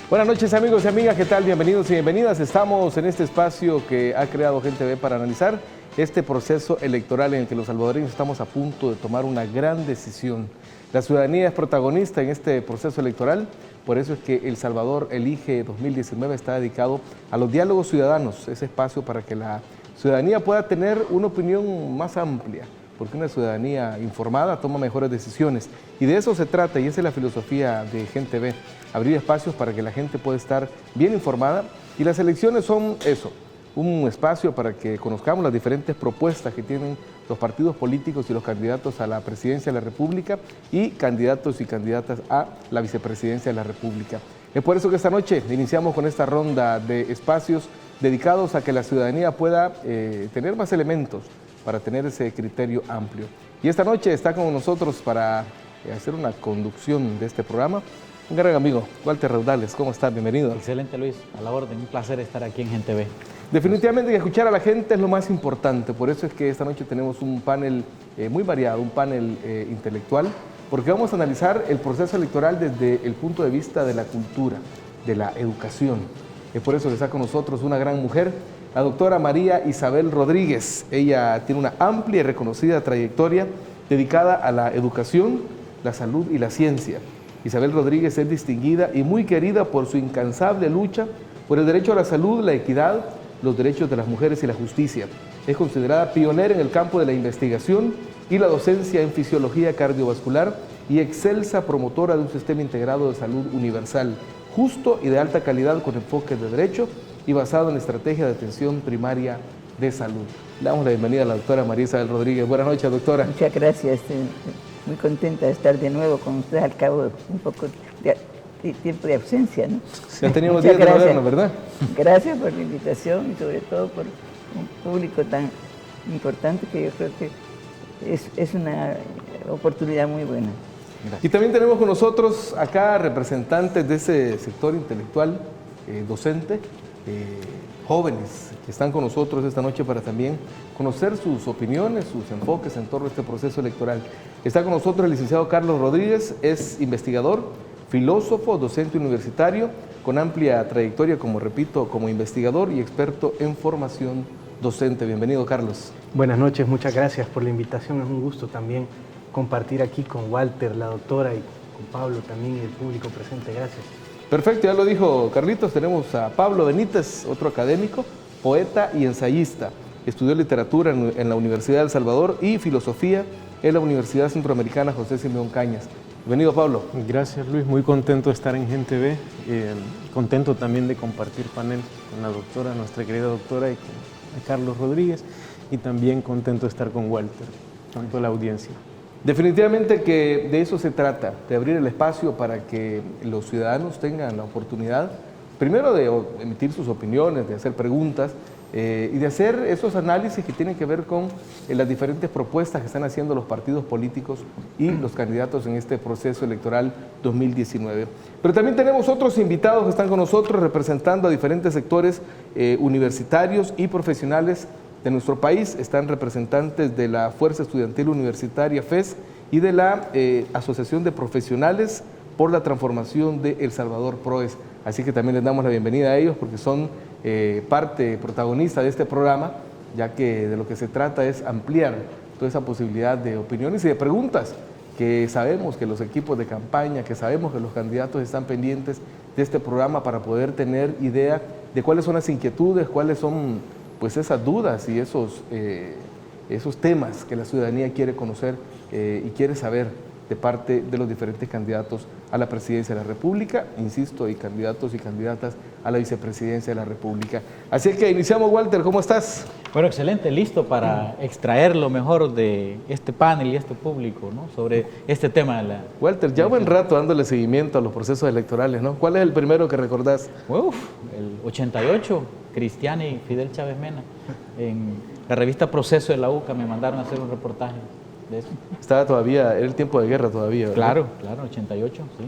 Buenas noches amigos y amigas, ¿qué tal? Bienvenidos y bienvenidas. Estamos en este espacio que ha creado Gente Ve para analizar este proceso electoral en el que los salvadoreños estamos a punto de tomar una gran decisión. La ciudadanía es protagonista en este proceso electoral, por eso es que El Salvador Elige 2019 está dedicado a los diálogos ciudadanos, ese espacio para que la ciudadanía pueda tener una opinión más amplia, porque una ciudadanía informada toma mejores decisiones. Y de eso se trata, y esa es la filosofía de Gente Ve, abrir espacios para que la gente pueda estar bien informada. Y las elecciones son eso, un espacio para que conozcamos las diferentes propuestas que tienen los partidos políticos y los candidatos a la presidencia de la República y candidatos y candidatas a la vicepresidencia de la República. Es por eso que esta noche iniciamos con esta ronda de espacios dedicados a que la ciudadanía pueda tener más elementos para tener ese criterio amplio. Y esta noche está con nosotros para hacer una conducción de este programa un gran amigo, Walter Raudales. ¿Cómo está? Bienvenido. Excelente, Luis. A la orden. Un placer estar aquí en Gente Ve. Definitivamente que escuchar a la gente es lo más importante. Por eso es que esta noche tenemos un panel muy variado, un panel intelectual, porque vamos a analizar el proceso electoral desde el punto de vista de la cultura, de la educación. Es por eso que está con nosotros una gran mujer, la doctora María Isabel Rodríguez. Ella tiene una amplia y reconocida trayectoria dedicada a la educación, la salud y la ciencia. Isabel Rodríguez es distinguida y muy querida por su incansable lucha por el derecho a la salud, la equidad, los derechos de las mujeres y la justicia. Es considerada pionera en el campo de la investigación y la docencia en fisiología cardiovascular y excelsa promotora de un sistema integrado de salud universal, justo y de alta calidad con enfoque de derecho y basado en estrategia de atención primaria de salud. Le damos la bienvenida a la doctora María Isabel Rodríguez. Buenas noches, doctora. Muchas gracias. Muy contenta de estar de nuevo con usted al cabo de un poco de tiempo de ausencia, ¿no? Ya teníamos días de no vernos, ¿verdad? Gracias por la invitación y sobre todo por un público tan importante que yo creo que es una oportunidad muy buena. Gracias. Y también tenemos con nosotros acá representantes de ese sector intelectual, docente, jóvenes que están con nosotros esta noche para también conocer sus opiniones, sus enfoques en torno a este proceso electoral. Está con nosotros el licenciado Carlos Rodríguez, es investigador, filósofo, docente universitario, con amplia trayectoria, como repito, como investigador y experto en formación docente. Bienvenido, Carlos. Buenas noches, muchas gracias por la invitación. Es un gusto también compartir aquí con Walter, la doctora, y con Pablo también y el público presente. Gracias. Perfecto, ya lo dijo Carlitos, tenemos a Pablo Benítez, otro académico, poeta y ensayista. Estudió literatura en la Universidad de El Salvador y filosofía en la Universidad Centroamericana José Simeón Cañas. Bienvenido, Pablo. Gracias, Luis. Muy contento de estar en Gente Ve. Contento también de compartir panel con la doctora, nuestra querida doctora, y con Carlos Rodríguez. Y también contento de estar con Walter, con toda la audiencia. Definitivamente que de eso se trata, de abrir el espacio para que los ciudadanos tengan la oportunidad, primero de emitir sus opiniones, de hacer preguntas y de hacer esos análisis que tienen que ver con las diferentes propuestas que están haciendo los partidos políticos y los candidatos en este proceso electoral 2019. Pero también tenemos otros invitados que están con nosotros representando a diferentes sectores universitarios y profesionales de nuestro país. Están representantes de la Fuerza Estudiantil Universitaria FES y de la Asociación de Profesionales por la Transformación de El Salvador PROES. Así que también les damos la bienvenida a ellos porque son parte protagonista de este programa, ya que de lo que se trata es ampliar toda esa posibilidad de opiniones y de preguntas que sabemos que los equipos de campaña, que sabemos que los candidatos están pendientes de este programa para poder tener idea de cuáles son las inquietudes, cuáles son pues esas dudas y esos temas que la ciudadanía quiere conocer y quiere saber de parte de los diferentes candidatos a la presidencia de la República, insisto, y candidatos y candidatas a la vicepresidencia de la República. Así es que iniciamos, Walter, ¿cómo estás? Bueno, excelente, listo para extraer lo mejor de este panel y este público, ¿no? Sobre este tema. Walter, ya buen rato dándole seguimiento a los procesos electorales, ¿no? ¿Cuál es el primero que recordás? El 88, Cristiani y Fidel Chávez Mena. En la revista Proceso de la UCA me mandaron a hacer un reportaje de eso. Estaba todavía, era el tiempo de guerra todavía, ¿verdad? Claro, 88, sí.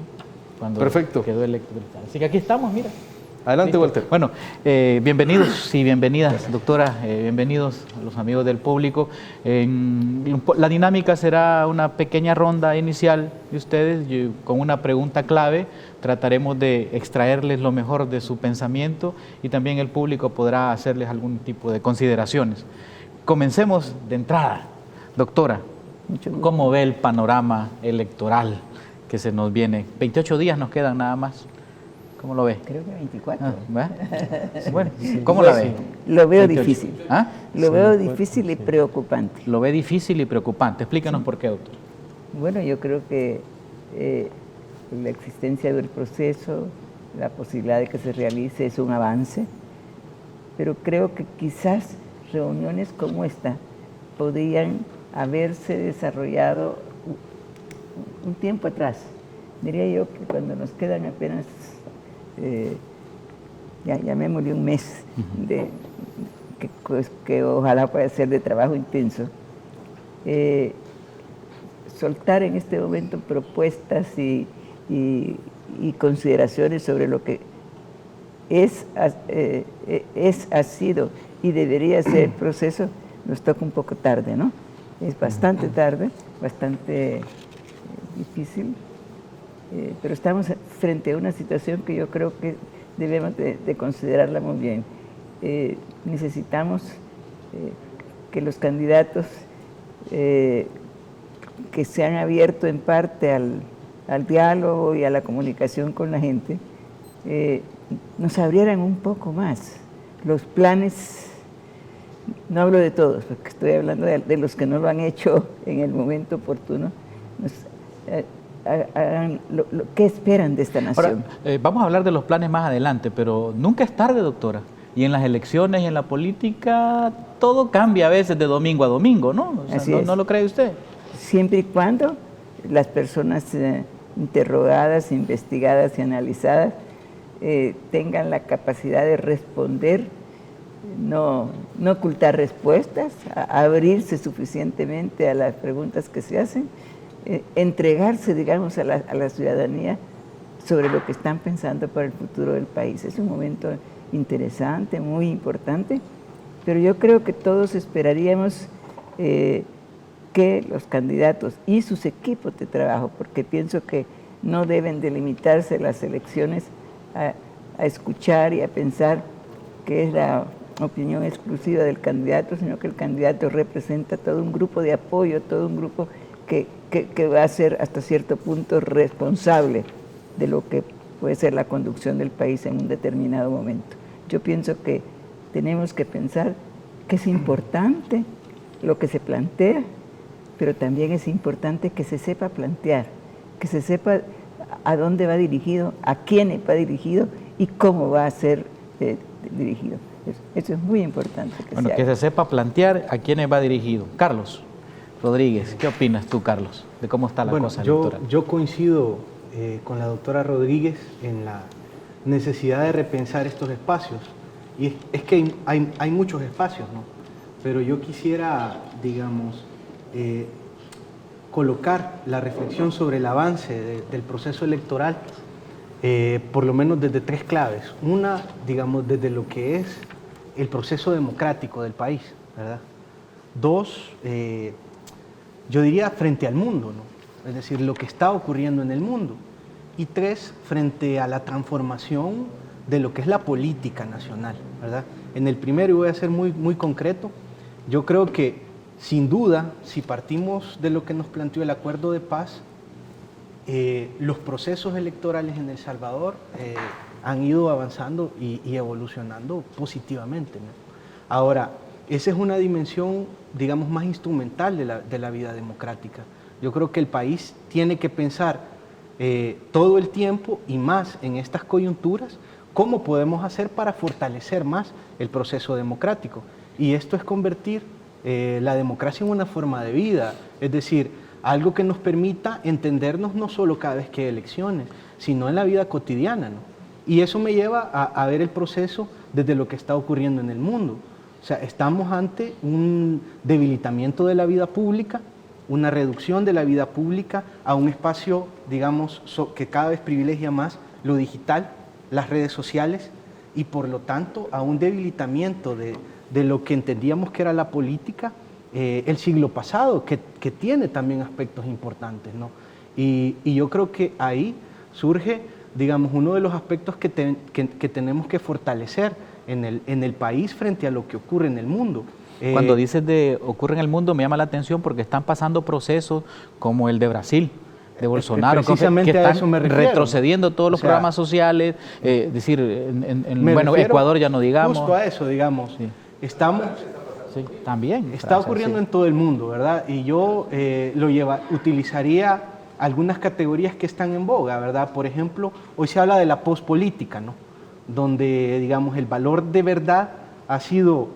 Cuando Perfecto. quedó electo. Así que aquí estamos, mira. Adelante, Listo. Walter. Bueno, bienvenidos y bienvenidas, doctora, bienvenidos a los amigos del público. La dinámica será una pequeña ronda inicial de ustedes con una pregunta clave. Trataremos de extraerles lo mejor de su pensamiento y también el público podrá hacerles algún tipo de consideraciones. Comencemos de entrada. Doctora, ¿cómo ve el panorama electoral que se nos viene? 28 días nos quedan nada más. ¿Cómo lo ve? Creo que 24. Bueno, ¿cómo la ve? Lo veo 28. difícil. ¿Ah? Lo veo difícil y preocupante. Lo ve difícil y preocupante. Explícanos por qué, doctor. Bueno, yo creo que la existencia del proceso, la posibilidad de que se realice es un avance, pero creo que quizás reuniones como esta podrían haberse desarrollado un tiempo atrás. Diría yo que cuando nos quedan apenas, llamémosle un mes, que ojalá pueda ser de trabajo intenso, soltar en este momento propuestas y consideraciones sobre lo que ha sido y debería ser el proceso, nos toca un poco tarde, ¿no? Es bastante tarde, bastante difícil, pero estamos frente a una situación que yo creo que debemos de considerarla muy bien. Necesitamos que los candidatos que se han abierto en parte al diálogo y a la comunicación con la gente, nos abrieran un poco más los planes. No hablo de todos, porque estoy hablando de los que no lo han hecho en el momento oportuno. ¿Qué esperan de esta nación? Ahora, vamos a hablar de los planes más adelante, pero nunca es tarde, doctora. Y en las elecciones y en la política todo cambia a veces de domingo a domingo, ¿no? O sea, ¿no lo cree usted? Siempre y cuando las personas interrogadas, investigadas y analizadas tengan la capacidad de responder, no ocultar respuestas, abrirse suficientemente a las preguntas que se hacen, entregarse, digamos, a la ciudadanía sobre lo que están pensando para el futuro del país. Es un momento interesante, muy importante, pero yo creo que todos esperaríamos que los candidatos y sus equipos de trabajo, porque pienso que no deben delimitarse las elecciones a escuchar y a pensar que es la opinión exclusiva del candidato, sino que el candidato representa todo un grupo de apoyo, todo un grupo que va a ser hasta cierto punto responsable de lo que puede ser la conducción del país en un determinado momento. Yo pienso que tenemos que pensar que es importante lo que se plantea, pero también es importante que se sepa plantear, que se sepa a dónde va dirigido, a quién va dirigido y cómo va a ser dirigido. Eso es muy importante. Que se sepa plantear a quién va dirigido. Carlos Rodríguez, ¿qué opinas tú, Carlos, de cómo está la cosa electoral? Yo coincido con la doctora Rodríguez en la necesidad de repensar estos espacios. Y es que hay muchos espacios, ¿no? Pero yo quisiera, digamos, colocar la reflexión sobre el avance del proceso electoral, por lo menos desde tres claves. Una, digamos, desde lo que es el proceso democrático del país, ¿verdad? Dos, yo diría frente al mundo, ¿no? Es decir, lo que está ocurriendo en el mundo. Y tres, frente a la transformación de lo que es la política nacional, ¿verdad? En el primero, y voy a ser muy, muy concreto, yo creo que sin duda, si partimos de lo que nos planteó el acuerdo de paz, los procesos electorales en El Salvador han ido avanzando y evolucionando positivamente, ¿no? Ahora, esa es una dimensión, digamos, más instrumental de la vida democrática. Yo creo que el país tiene que pensar todo el tiempo y más en estas coyunturas, cómo podemos hacer para fortalecer más el proceso democrático. Y esto es convertir la democracia en una forma de vida, es decir, algo que nos permita entendernos no solo cada vez que hay elecciones, sino en la vida cotidiana, ¿no? Y eso me lleva a ver el proceso desde lo que está ocurriendo en el mundo. O sea, estamos ante un debilitamiento de la vida pública, una reducción de la vida pública a un espacio, digamos, que cada vez privilegia más lo digital, las redes sociales. y por lo tanto a un debilitamiento de lo que entendíamos que era la política el siglo pasado, que tiene también aspectos importantes, ¿no? Y yo creo que ahí surge, digamos, uno de los aspectos que tenemos que fortalecer en el país frente a lo que ocurre en el mundo. Cuando dices de ocurre en el mundo, me llama la atención porque están pasando procesos como el de Brasil, de Bolsonaro, precisamente que a están eso me refiero, retrocediendo todos los programas sociales, decir, bueno, Ecuador ya no digamos. Justo a eso, digamos. Sí. Estamos... Sí, también. Está ocurriendo en todo el mundo, ¿verdad? Y yo utilizaría algunas categorías que están en boga, ¿verdad? Por ejemplo, hoy se habla de la pospolítica, ¿no? Donde, digamos, el valor de verdad ha sido,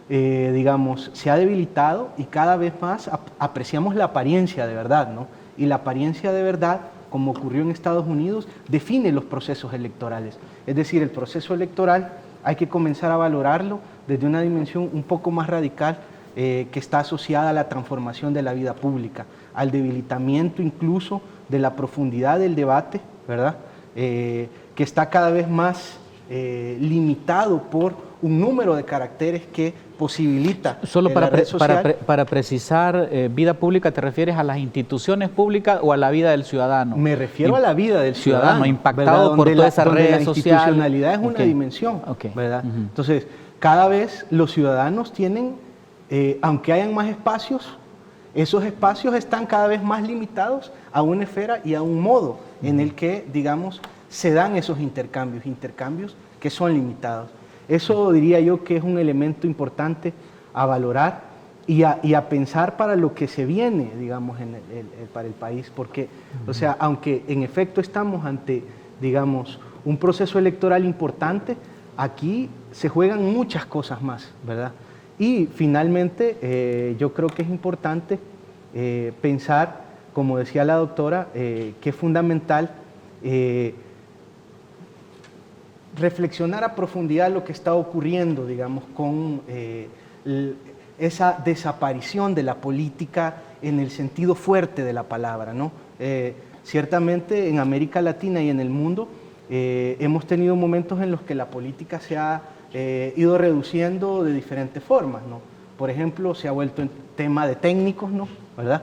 digamos, se ha debilitado y cada vez más apreciamos la apariencia de verdad, ¿no? Y la apariencia de verdad, como ocurrió en Estados Unidos, define los procesos electorales. Es decir, el proceso electoral hay que comenzar a valorarlo desde una dimensión un poco más radical que está asociada a la transformación de la vida pública, al debilitamiento incluso de la profundidad del debate, ¿verdad? Que está cada vez más limitado por un número de caracteres que posibilita Solo la red social. para precisar, vida pública, ¿te refieres a las instituciones públicas o a la vida del ciudadano? Me refiero a la vida del ciudadano, impactado ¿verdad? por todas esas donde redes la sociales. La institucionalidad es una Okay. dimensión, Okay. ¿verdad? Entonces, cada vez los ciudadanos tienen, aunque hayan más espacios, esos espacios están cada vez más limitados a una esfera y a un modo en el que, digamos, se dan esos intercambios que son limitados. Eso diría yo que es un elemento importante a valorar y a pensar para lo que se viene, digamos, para el país, porque, o sea, aunque en efecto estamos ante, digamos, un proceso electoral importante, aquí se juegan muchas cosas más, ¿verdad? Y finalmente yo creo que es importante pensar, como decía la doctora, que es fundamental reflexionar a profundidad lo que está ocurriendo, digamos, con esa desaparición de la política en el sentido fuerte de la palabra, ¿no? Ciertamente en América Latina y en el mundo hemos tenido momentos en los que la política se ha ido reduciendo de diferentes formas, ¿no? Por ejemplo, se ha vuelto en tema de técnicos, ¿no? ¿Verdad?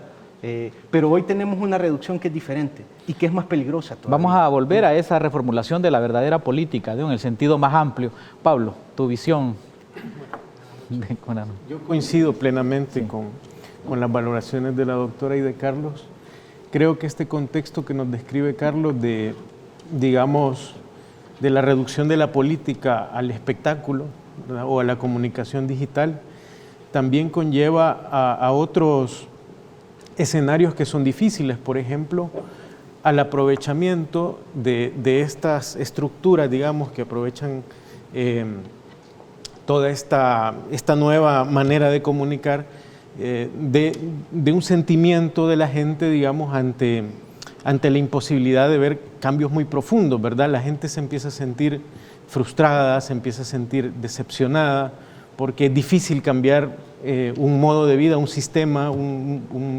Pero hoy tenemos una reducción que es diferente y que es más peligrosa todavía. Vamos a volver a esa reformulación de la verdadera política, en el sentido más amplio. Pablo, tu visión. Yo coincido plenamente con las valoraciones de la doctora y de Carlos. Creo que este contexto que nos describe Carlos de, digamos, de la reducción de la política al espectáculo, ¿verdad? O a la comunicación digital, también conlleva a otros escenarios que son difíciles, por ejemplo, al aprovechamiento de estas estructuras, digamos, que aprovechan toda esta nueva manera de comunicar, de un sentimiento de la gente, digamos, ante la imposibilidad de ver cambios muy profundos, ¿verdad? La gente se empieza a sentir frustrada, se empieza a sentir decepcionada, porque es difícil cambiar un modo de vida, un sistema,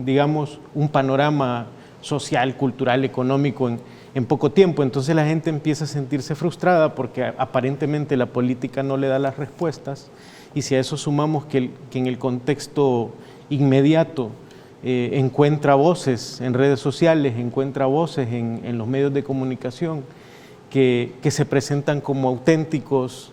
digamos, un panorama social, cultural, económico en poco tiempo. Entonces la gente empieza a sentirse frustrada porque aparentemente la política no le da las respuestas, y si a eso sumamos que en el contexto inmediato encuentra voces en redes sociales, encuentra voces en los medios de comunicación que se presentan como auténticos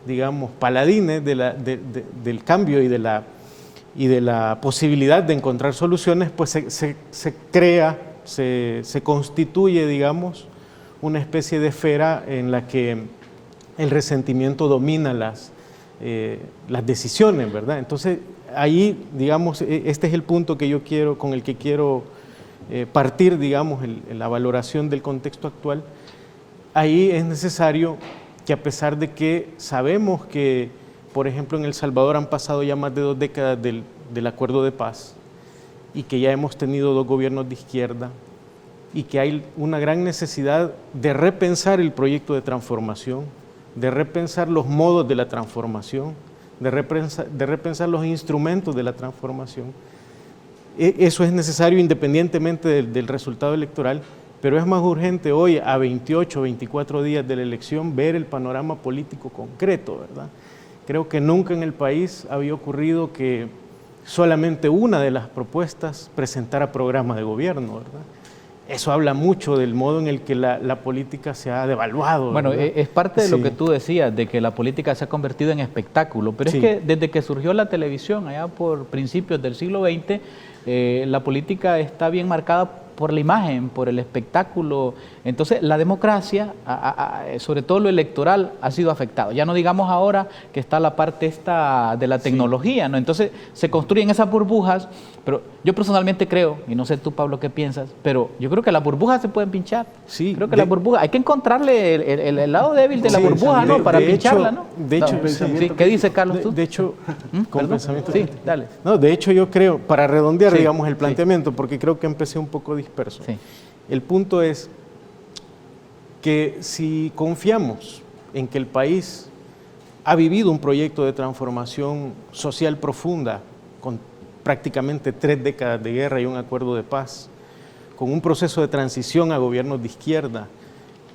digamos, paladines del cambio y de la posibilidad de encontrar soluciones, pues se crea, se constituye, digamos, una especie de esfera en la que el resentimiento domina las decisiones, ¿verdad? Entonces, ahí, digamos, este es el punto con el que quiero partir, digamos, la valoración del contexto actual. Ahí es necesario que, a pesar de que sabemos que, por ejemplo, en El Salvador han pasado ya más de 2 décadas del acuerdo de paz y que ya hemos tenido 2 gobiernos de izquierda y que hay una gran necesidad de repensar el proyecto de transformación, de repensar los modos de la transformación, de repensar los instrumentos de la transformación. Eso es necesario independientemente del resultado electoral. pero es más urgente hoy, a 28, 24 días de la elección, ver el panorama político concreto, ¿verdad? Creo que nunca en el país había ocurrido que solamente una de las propuestas presentara programa de gobierno, ¿verdad? Eso habla mucho del modo en el que la política se ha devaluado. Bueno, ¿verdad? es parte de lo Sí. que tú decías, de que la política se ha convertido en espectáculo, pero Sí. es que desde que surgió la televisión, allá por principios del siglo XX, la política está bien marcada por la imagen, por el espectáculo. Entonces, la democracia, sobre todo lo electoral, ha sido afectado. Ya no digamos ahora que está la parte esta de la tecnología, ¿no? Entonces, se construyen esas burbujas, pero yo personalmente creo, y no sé tú, Pablo, qué piensas, pero yo creo que las burbujas se pueden pinchar. Sí, Creo que las burbujas, hay que encontrarle el lado débil de la Sí, burbuja, ¿no? Para de hecho- pincharla, ¿no? de hecho, No, sí. ¿Qué dice Carlos tú? De hecho, con ¿Perdón? pensamiento Sí, dale. No, de hecho yo creo, para redondear, Sí, digamos, el sí. planteamiento, porque creo que empecé un poco disperso. Sí. El punto es que si confiamos en que el país ha vivido un proyecto de transformación social profunda, con prácticamente 3 décadas de guerra y un acuerdo de paz, con un proceso de transición a gobiernos de izquierda,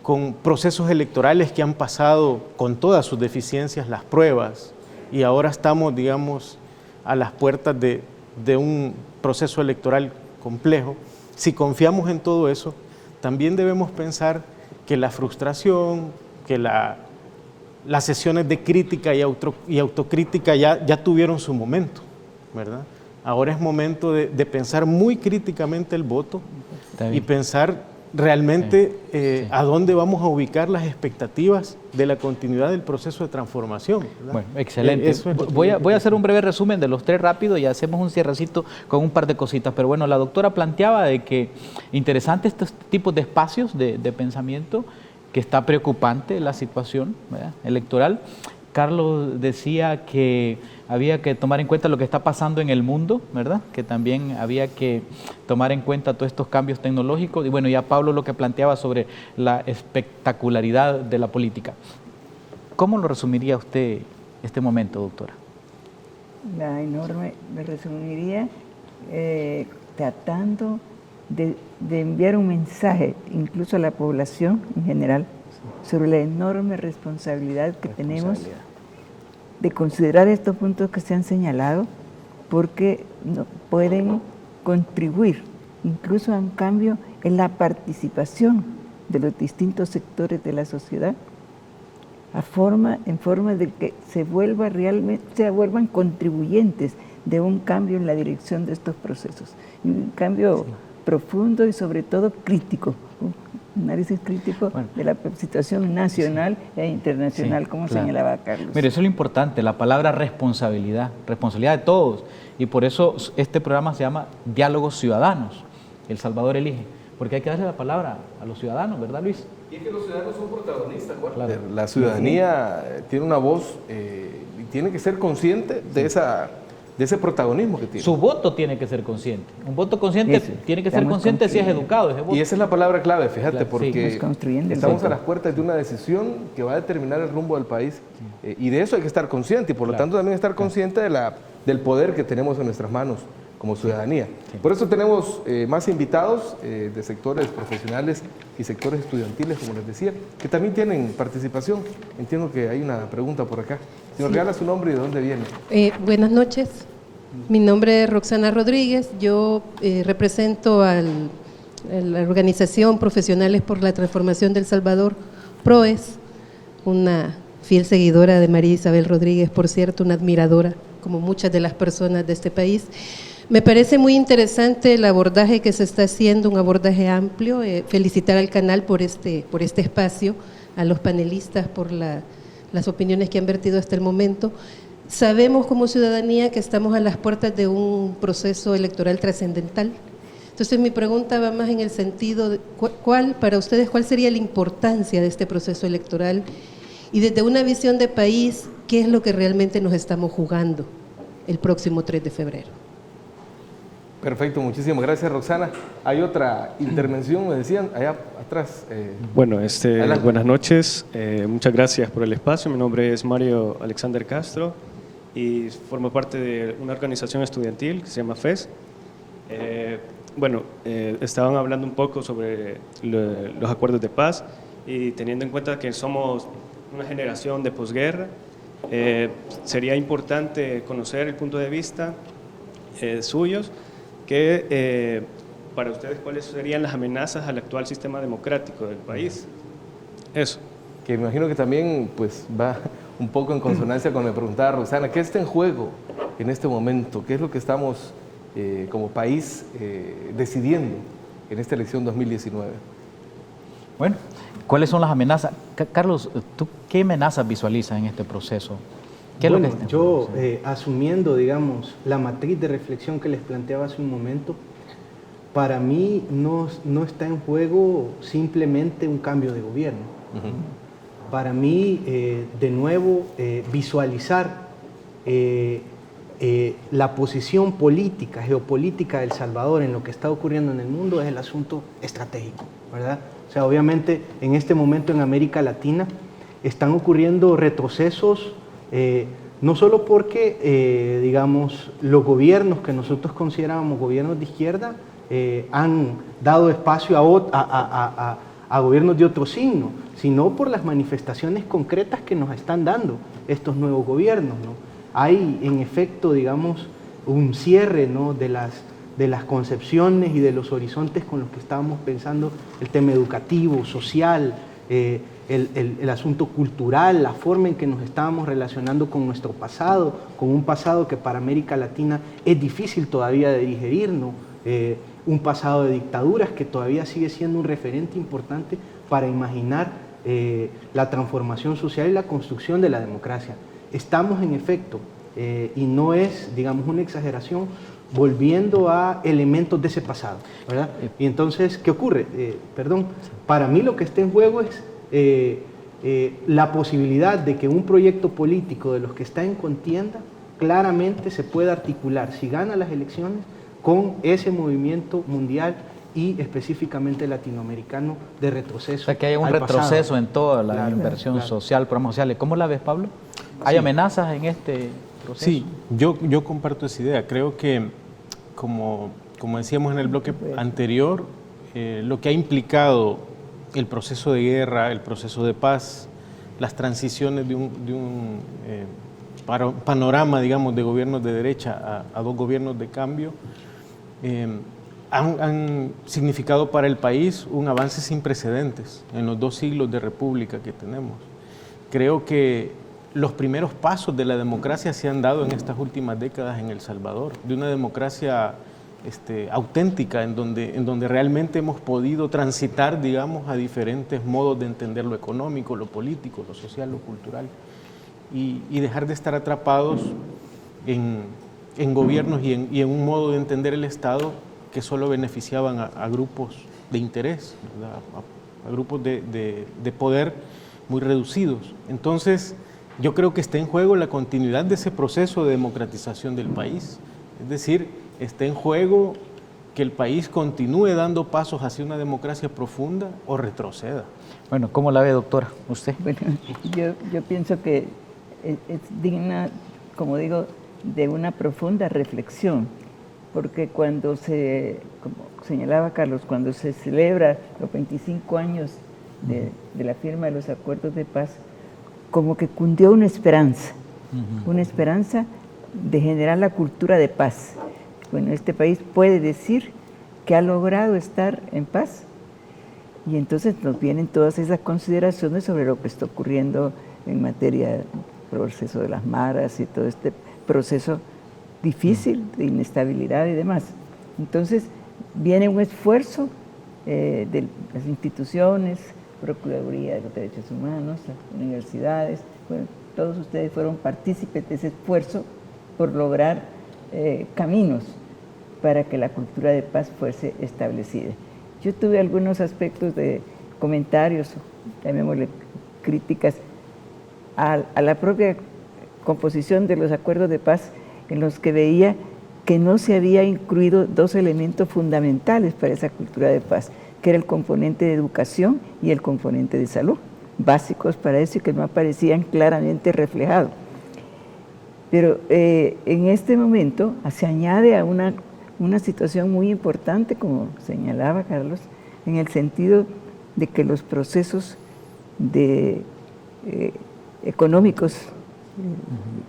con procesos electorales que han pasado con todas sus deficiencias las pruebas, y ahora estamos, digamos, a las puertas de un proceso electoral complejo. Si confiamos en todo eso, también debemos pensar que la frustración, que las sesiones de crítica y autocrítica ya tuvieron su momento, ¿verdad? Ahora es momento de pensar muy críticamente el voto Está y bien. pensar realmente Sí. a dónde vamos a ubicar las expectativas de la continuidad del proceso de transformación, ¿verdad? Bueno, excelente. Eso es lo que Voy yo a creo. hacer un breve resumen de los 3 rápido y hacemos un cierrecito con un par de cositas. Pero bueno, la doctora planteaba de que interesante estos tipos de espacios de pensamiento, que está preocupante la situación, ¿verdad?, electoral. Carlos decía que había que tomar en cuenta lo que está pasando en el mundo, ¿verdad? Que también había que tomar en cuenta todos estos cambios tecnológicos. Y bueno, ya Pablo lo que planteaba sobre la espectacularidad de la política. ¿Cómo lo resumiría usted este momento, doctora? La enorme, me resumiría tratando de enviar un mensaje, incluso a la población en general, sobre la enorme responsabilidad que tenemos de considerar estos puntos que se han señalado, porque pueden contribuir incluso a un cambio en la participación de los distintos sectores de la sociedad, en forma de que se vuelvan contribuyentes de un cambio en la dirección de estos procesos. Un cambio profundo y sobre todo crítico, un análisis crítico de la situación nacional e internacional, como claro. señalaba Carlos. Mire, eso es lo importante, la palabra responsabilidad de todos. Y por eso este programa se llama Diálogos Ciudadanos, El Salvador Elige, porque hay que darle la palabra a los ciudadanos, ¿verdad, Luis? Y es que los ciudadanos son protagonistas, Juan. Claro. La ciudadanía tiene una voz y tiene que ser consciente de ese protagonismo que tiene. Su voto tiene que ser consciente. Un voto consciente Eso, tiene que ser estamos consciente si es construyendo. educado ese voto. Y esa es la palabra clave, fíjate, Claro, sí. porque Estamos construyendo el estamos voto. a las puertas de una decisión que va a determinar el rumbo del país. Y de eso hay que estar consciente, y por lo Claro. tanto también estar consciente del poder que tenemos en nuestras manos como ciudadanía. Por eso tenemos más invitados de sectores profesionales y sectores estudiantiles, como les decía, que también tienen participación. Entiendo que hay una pregunta por acá. Si nos regala su nombre y de dónde viene. Buenas noches, mi nombre es Roxana Rodríguez, yo represento a la organización Profesionales por la Transformación del Salvador, PROES, una fiel seguidora de María Isabel Rodríguez, por cierto, una admiradora, como muchas de las personas de este país. Me parece muy interesante el abordaje que se está haciendo, un abordaje amplio. Felicitar al canal por este espacio, a los panelistas por las opiniones que han vertido hasta el momento. Sabemos como ciudadanía que estamos a las puertas de un proceso electoral trascendental. Entonces mi pregunta va más en el sentido de para ustedes, ¿cuál sería la importancia de este proceso electoral? Y desde una visión de país, ¿qué es lo que realmente nos estamos jugando el próximo 3 de febrero? Perfecto, muchísimas gracias, Roxana. Hay otra intervención, me decían, allá atrás. Bueno, adelante. buenas noches, muchas gracias por el espacio. Mi nombre es Mario Alexander Castro y formo parte de una organización estudiantil que se llama FES. bueno, estaban hablando un poco sobre los acuerdos de paz y teniendo en cuenta que somos una generación de posguerra, sería importante conocer el punto de vista suyos, que para ustedes cuáles serían las amenazas al actual sistema democrático del país. Eso. Que me imagino que también pues, va un poco en consonancia con lo que preguntaba Roxana. ¿Qué está en juego en este momento? ¿Qué es lo que estamos como país decidiendo en esta elección 2019? Bueno, ¿cuáles son las amenazas? Carlos, ¿tú qué amenazas visualizas en este proceso? ¿Qué Bueno, es lo que yo asumiendo, digamos, la matriz de reflexión que les planteaba hace un momento, para mí no está en juego simplemente un cambio de gobierno. Para mí, de nuevo, visualizar la posición política, geopolítica de El Salvador en lo que está ocurriendo en el mundo es el asunto estratégico, ¿verdad? O sea, obviamente, en este momento en América Latina están ocurriendo retrocesos, no solo porque, digamos, los gobiernos que nosotros considerábamos gobiernos de izquierda han dado espacio a gobiernos de otro signo, sino por las manifestaciones concretas que nos están dando estos nuevos gobiernos, ¿no? Hay, en efecto, digamos, un cierre, ¿no?, de las concepciones y de los horizontes con los que estábamos pensando el tema educativo, social, el asunto cultural, la forma en que nos estábamos relacionando con nuestro pasado, con un pasado que para América Latina es difícil todavía de digerir, ¿no? Un pasado de dictaduras que todavía sigue siendo un referente importante para imaginar la transformación social y la construcción de la democracia. Estamos en efecto, y no es, digamos, una exageración, volviendo a elementos de ese pasado, ¿verdad? Y entonces, ¿qué ocurre? Para mí lo que está en juego es la posibilidad de que un proyecto político de los que está en contienda claramente se pueda articular, si gana las elecciones, con ese movimiento mundial y específicamente latinoamericano de retroceso. O sea, que haya un retroceso en toda la inversión social, programas sociales. ¿Cómo la ves, Pablo? ¿Hay amenazas en este proceso? Sí, yo comparto esa idea. Creo que, como decíamos en el bloque anterior, lo que ha implicado el proceso de guerra, el proceso de paz, las transiciones de un panorama, digamos, de gobiernos de derecha a dos gobiernos de cambio, han significado para el país un avance sin precedentes en los 2 siglos de república que tenemos. Creo que los primeros pasos de la democracia se han dado en estas últimas décadas en El Salvador, de una democracia auténtica, en donde realmente hemos podido transitar, digamos, a diferentes modos de entender lo económico, lo político, lo social, lo cultural, y dejar de estar atrapados en gobiernos y en un modo de entender el Estado que solo beneficiaban a grupos de interés, ¿verdad? A grupos de poder muy reducidos. Entonces, yo creo que está en juego la continuidad de ese proceso de democratización del país. Es decir, está en juego que el país continúe dando pasos hacia una democracia profunda o retroceda. Bueno, ¿cómo la ve, doctora, usted? Bueno, yo pienso que es digna, como digo, de una profunda reflexión, porque cuando como señalaba Carlos, cuando se celebra los 25 años de la firma de los acuerdos de paz, como que cundió una esperanza de generar la cultura de paz. Bueno, este país puede decir que ha logrado estar en paz, y entonces nos vienen todas esas consideraciones sobre lo que está ocurriendo en materia del proceso de las maras y todo este proceso difícil de inestabilidad y demás. Entonces viene un esfuerzo de las instituciones, Procuraduría de los Derechos Humanos, las universidades, bueno, todos ustedes fueron partícipes de ese esfuerzo por lograr caminos para que la cultura de paz fuese establecida. Yo tuve algunos aspectos de comentarios, llamémosle críticas, a la propia composición de los acuerdos de paz, en los que veía que no se había incluido 2 elementos fundamentales para esa cultura de paz, que era el componente de educación y el componente de salud, básicos para eso y que no aparecían claramente reflejados. Pero en este momento se añade a una una situación muy importante, como señalaba Carlos, en el sentido de que los procesos económicos,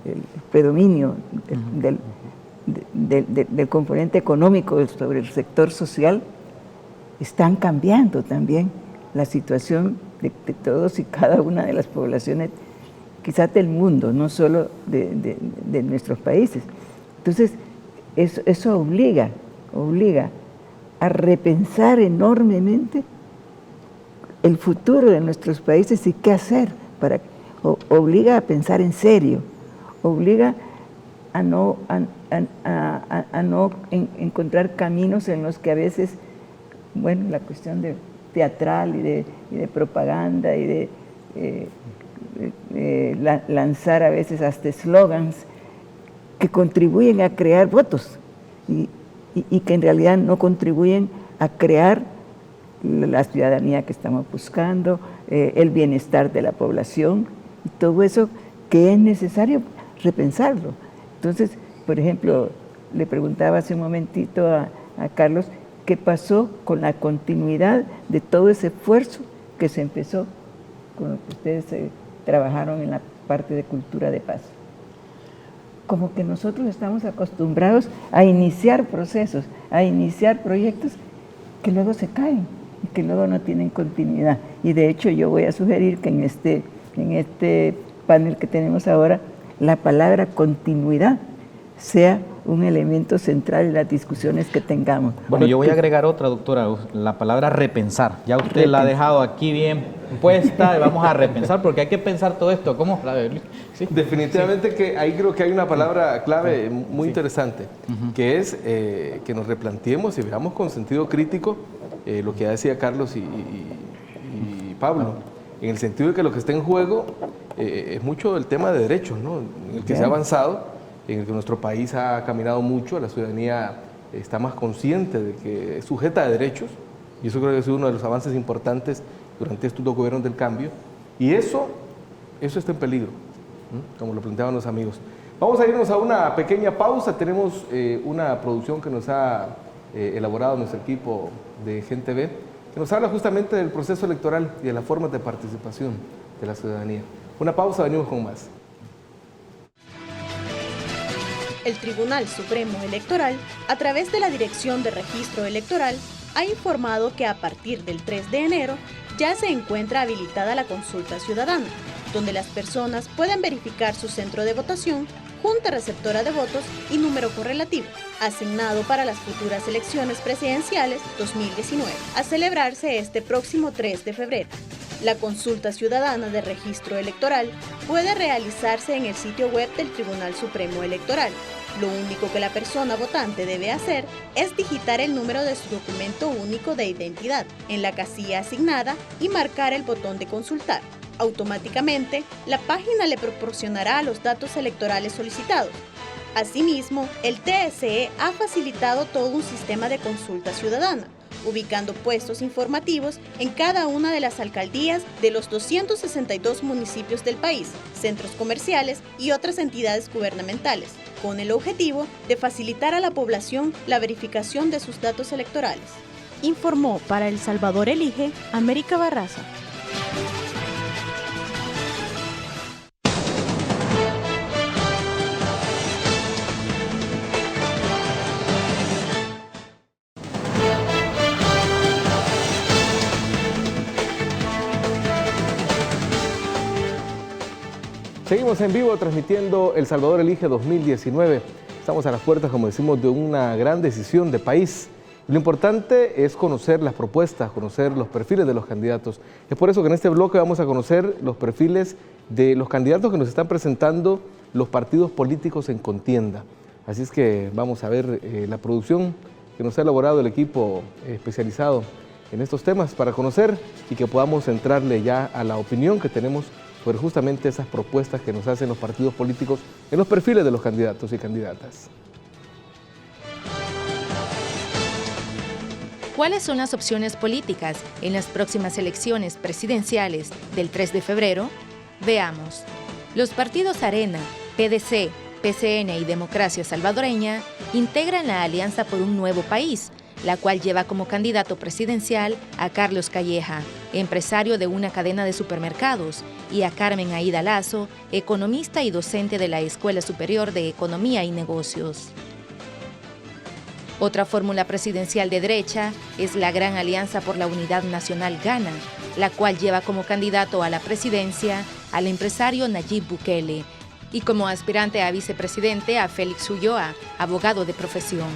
el predominio del componente económico sobre el sector social, están cambiando también la situación de todos y cada una de las poblaciones, quizás del mundo, no solo de nuestros países. Entonces, eso obliga a repensar enormemente el futuro de nuestros países y qué hacer, obliga a pensar en serio, obliga a no encontrar caminos en los que a veces, bueno, la cuestión teatral y de propaganda y de lanzar a veces hasta eslogans que contribuyen a crear votos y que en realidad no contribuyen a crear la ciudadanía que estamos buscando, el bienestar de la población y todo eso que es necesario repensarlo. Entonces, por ejemplo, le preguntaba hace un momentito a Carlos qué pasó con la continuidad de todo ese esfuerzo que se empezó con lo que ustedes trabajaron en la parte de cultura de paz. Como que nosotros estamos acostumbrados a iniciar procesos, a iniciar proyectos que luego se caen y que luego no tienen continuidad. Y de hecho yo voy a sugerir que en este panel que tenemos ahora, la palabra continuidad sea un elemento central en las discusiones que tengamos. Bueno, yo voy a agregar otra, doctora, la palabra repensar. Ya usted la ha dejado aquí bien puesta y vamos a repensar porque hay que pensar todo esto. ¿Cómo? ¿Sí? Definitivamente que ahí creo que hay una palabra clave muy interesante, que es que nos replanteemos y veamos con sentido crítico lo que ya decía Carlos y Pablo, en el sentido de que lo que está en juego es mucho el tema de derechos, ¿no? En el que se ha avanzado, en el que nuestro país ha caminado mucho, la ciudadanía está más consciente de que es sujeta a derechos, y eso creo que ha sido uno de los avances importantes durante estos 2 gobiernos del cambio, y eso está en peligro, como lo planteaban los amigos. Vamos a irnos a una pequeña pausa, tenemos una producción que nos ha elaborado nuestro equipo de Gente V, que nos habla justamente del proceso electoral y de las formas de participación de la ciudadanía. Una pausa, venimos con más. El Tribunal Supremo Electoral, a través de la Dirección de Registro Electoral, ha informado que a partir del 3 de enero ya se encuentra habilitada la consulta ciudadana, donde las personas pueden verificar su centro de votación, junta receptora de votos y número correlativo, asignado para las futuras elecciones presidenciales 2019, a celebrarse este próximo 3 de febrero. La consulta ciudadana de registro electoral puede realizarse en el sitio web del Tribunal Supremo Electoral. Lo único que la persona votante debe hacer es digitar el número de su documento único de identidad en la casilla asignada y marcar el botón de consultar. Automáticamente, la página le proporcionará los datos electorales solicitados. Asimismo, el TSE ha facilitado todo un sistema de consulta ciudadana, ubicando puestos informativos en cada una de las alcaldías de los 262 municipios del país, centros comerciales y otras entidades gubernamentales, con el objetivo de facilitar a la población la verificación de sus datos electorales. Informó para El Salvador Elige, América Barraza. Seguimos en vivo transmitiendo El Salvador Elige 2019. Estamos a las puertas, como decimos, de una gran decisión de país. Lo importante es conocer las propuestas, conocer los perfiles de los candidatos. Es por eso que en este bloque vamos a conocer los perfiles de los candidatos que nos están presentando los partidos políticos en contienda. Así es que vamos a ver la producción que nos ha elaborado el equipo especializado en estos temas para conocer y que podamos entrarle ya a la opinión que tenemos sobre justamente esas propuestas que nos hacen los partidos políticos en los perfiles de los candidatos y candidatas. ¿Cuáles son las opciones políticas en las próximas elecciones presidenciales del 3 de febrero? Veamos. Los partidos Arena, PDC, FCN y Democracia Salvadoreña integran la Alianza por un Nuevo País, la cual lleva como candidato presidencial a Carlos Calleja, empresario de una cadena de supermercados, y a Carmen Aida Lazo, economista y docente de la Escuela Superior de Economía y Negocios. Otra fórmula presidencial de derecha es la Gran Alianza por la Unidad Nacional Gana, la cual lleva como candidato a la presidencia al empresario Nayib Bukele y como aspirante a vicepresidente a Félix Ulloa, abogado de profesión.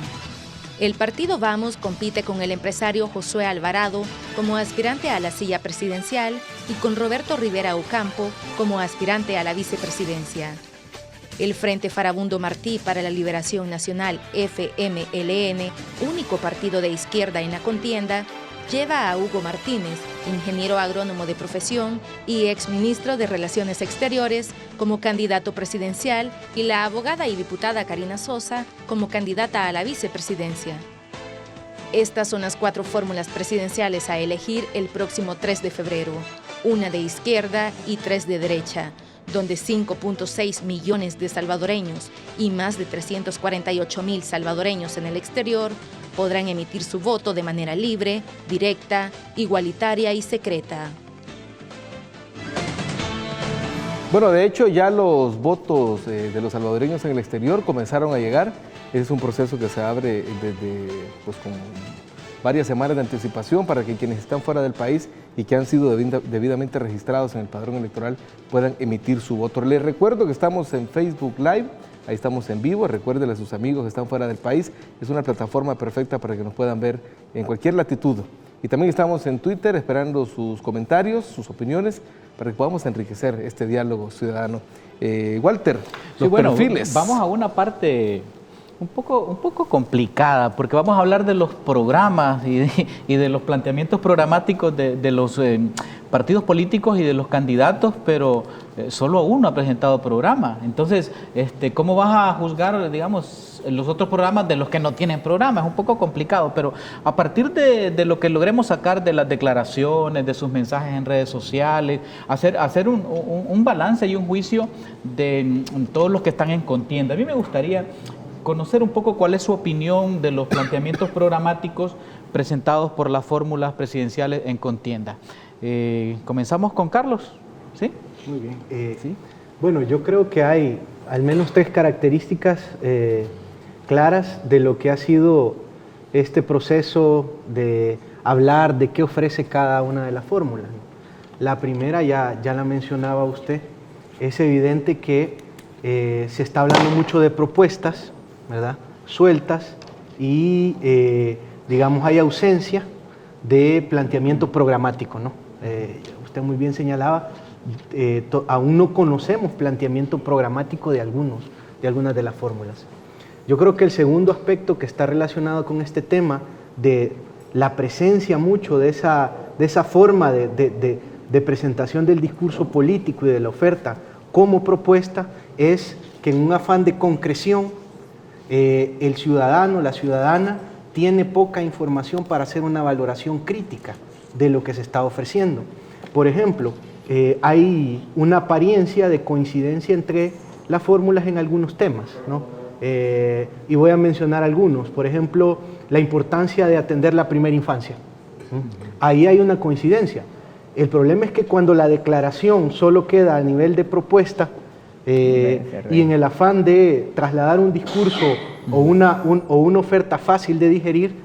El partido Vamos compite con el empresario Josué Alvarado como aspirante a la silla presidencial y con Roberto Rivera Ocampo como aspirante a la vicepresidencia. El Frente Farabundo Martí para la Liberación Nacional, FMLN, único partido de izquierda en la contienda, lleva a Hugo Martínez, ingeniero agrónomo de profesión y exministro de Relaciones Exteriores, como candidato presidencial, y la abogada y diputada Karina Sosa como candidata a la vicepresidencia. Estas son las 4 fórmulas presidenciales a elegir el próximo 3 de febrero, una de izquierda y 3 de derecha, donde 5.6 millones de salvadoreños y más de 348.000 salvadoreños en el exterior podrán emitir su voto de manera libre, directa, igualitaria y secreta. Bueno, de hecho ya los votos de los salvadoreños en el exterior comenzaron a llegar. Es un proceso que se abre desde con varias semanas de anticipación para que quienes están fuera del país y que han sido debidamente registrados en el padrón electoral puedan emitir su voto. Les recuerdo que estamos en Facebook Live, ahí estamos en vivo. Recuérdenle a sus amigos que están fuera del país, es una plataforma perfecta para que nos puedan ver en cualquier latitud. Y también estamos en Twitter esperando sus comentarios, sus opiniones, para que podamos enriquecer este diálogo ciudadano. Walter, los perfiles. Vamos a una parte un poco complicada, porque vamos a hablar de los programas y de los planteamientos programáticos de los partidos políticos y de los candidatos, pero solo uno ha presentado programa. Entonces, ¿cómo vas a juzgar, digamos, los otros programas de los que no tienen programa? Es un poco complicado, pero a partir de lo que logremos sacar de las declaraciones, de sus mensajes en redes sociales, hacer un balance y un juicio de todos los que están en contienda. A mí me gustaría conocer un poco cuál es su opinión de los planteamientos programáticos presentados por las fórmulas presidenciales en contienda. Comenzamos con Carlos, ¿sí? Muy bien. ¿Sí? Bueno, yo creo que hay al menos 3 características claras de lo que ha sido este proceso de hablar de qué ofrece cada una de las fórmulas. La primera ya la mencionaba usted, es evidente que se está hablando mucho de propuestas, ¿verdad?, sueltas y, digamos, hay ausencia de planteamiento programático, ¿no? Usted muy bien señalaba, aún no conocemos planteamiento programático de algunas de las fórmulas. Yo creo que el segundo aspecto que está relacionado con este tema de la presencia mucho de esa forma de presentación del discurso político y de la oferta como propuesta es que en un afán de concreción el ciudadano, la ciudadana, tiene poca información para hacer una valoración crítica de lo que se está ofreciendo. Por ejemplo, hay una apariencia de coincidencia entre las fórmulas en algunos temas, ¿no? Y voy a mencionar algunos. Por ejemplo, la importancia de atender la primera infancia. Ahí hay una coincidencia. El problema es que cuando la declaración solo queda a nivel de propuesta, y en el afán de trasladar un discurso o una oferta fácil de digerir,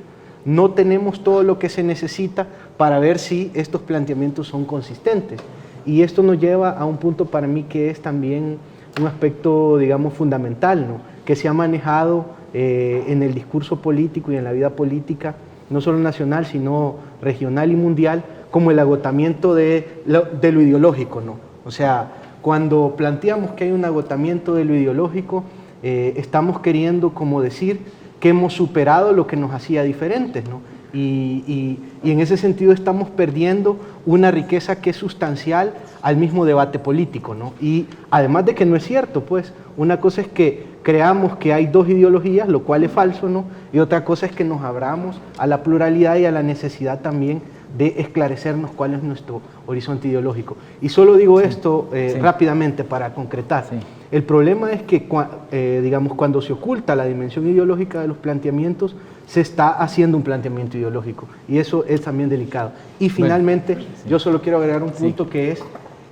no tenemos todo lo que se necesita para ver si estos planteamientos son consistentes. Y esto nos lleva a un punto para mí que es también un aspecto, digamos, fundamental, ¿no?, que se ha manejado en el discurso político y en la vida política, no solo nacional, sino regional y mundial, como el agotamiento de lo ideológico, ¿no? O sea, cuando planteamos que hay un agotamiento de lo ideológico, estamos queriendo como decir que hemos superado lo que nos hacía diferentes, ¿no? Y en ese sentido estamos perdiendo una riqueza que es sustancial al mismo debate político, ¿no? Y además de que no es cierto, pues, una cosa es que creamos que hay 2 ideologías, lo cual es falso, ¿no? Y otra cosa es que nos abramos a la pluralidad y a la necesidad también de esclarecernos cuál es nuestro horizonte ideológico. Y solo digo esto rápidamente para concretar. Sí. El problema es que, digamos, cuando se oculta la dimensión ideológica de los planteamientos, se está haciendo un planteamiento ideológico, y eso es también delicado. Y finalmente, yo solo quiero agregar un punto que es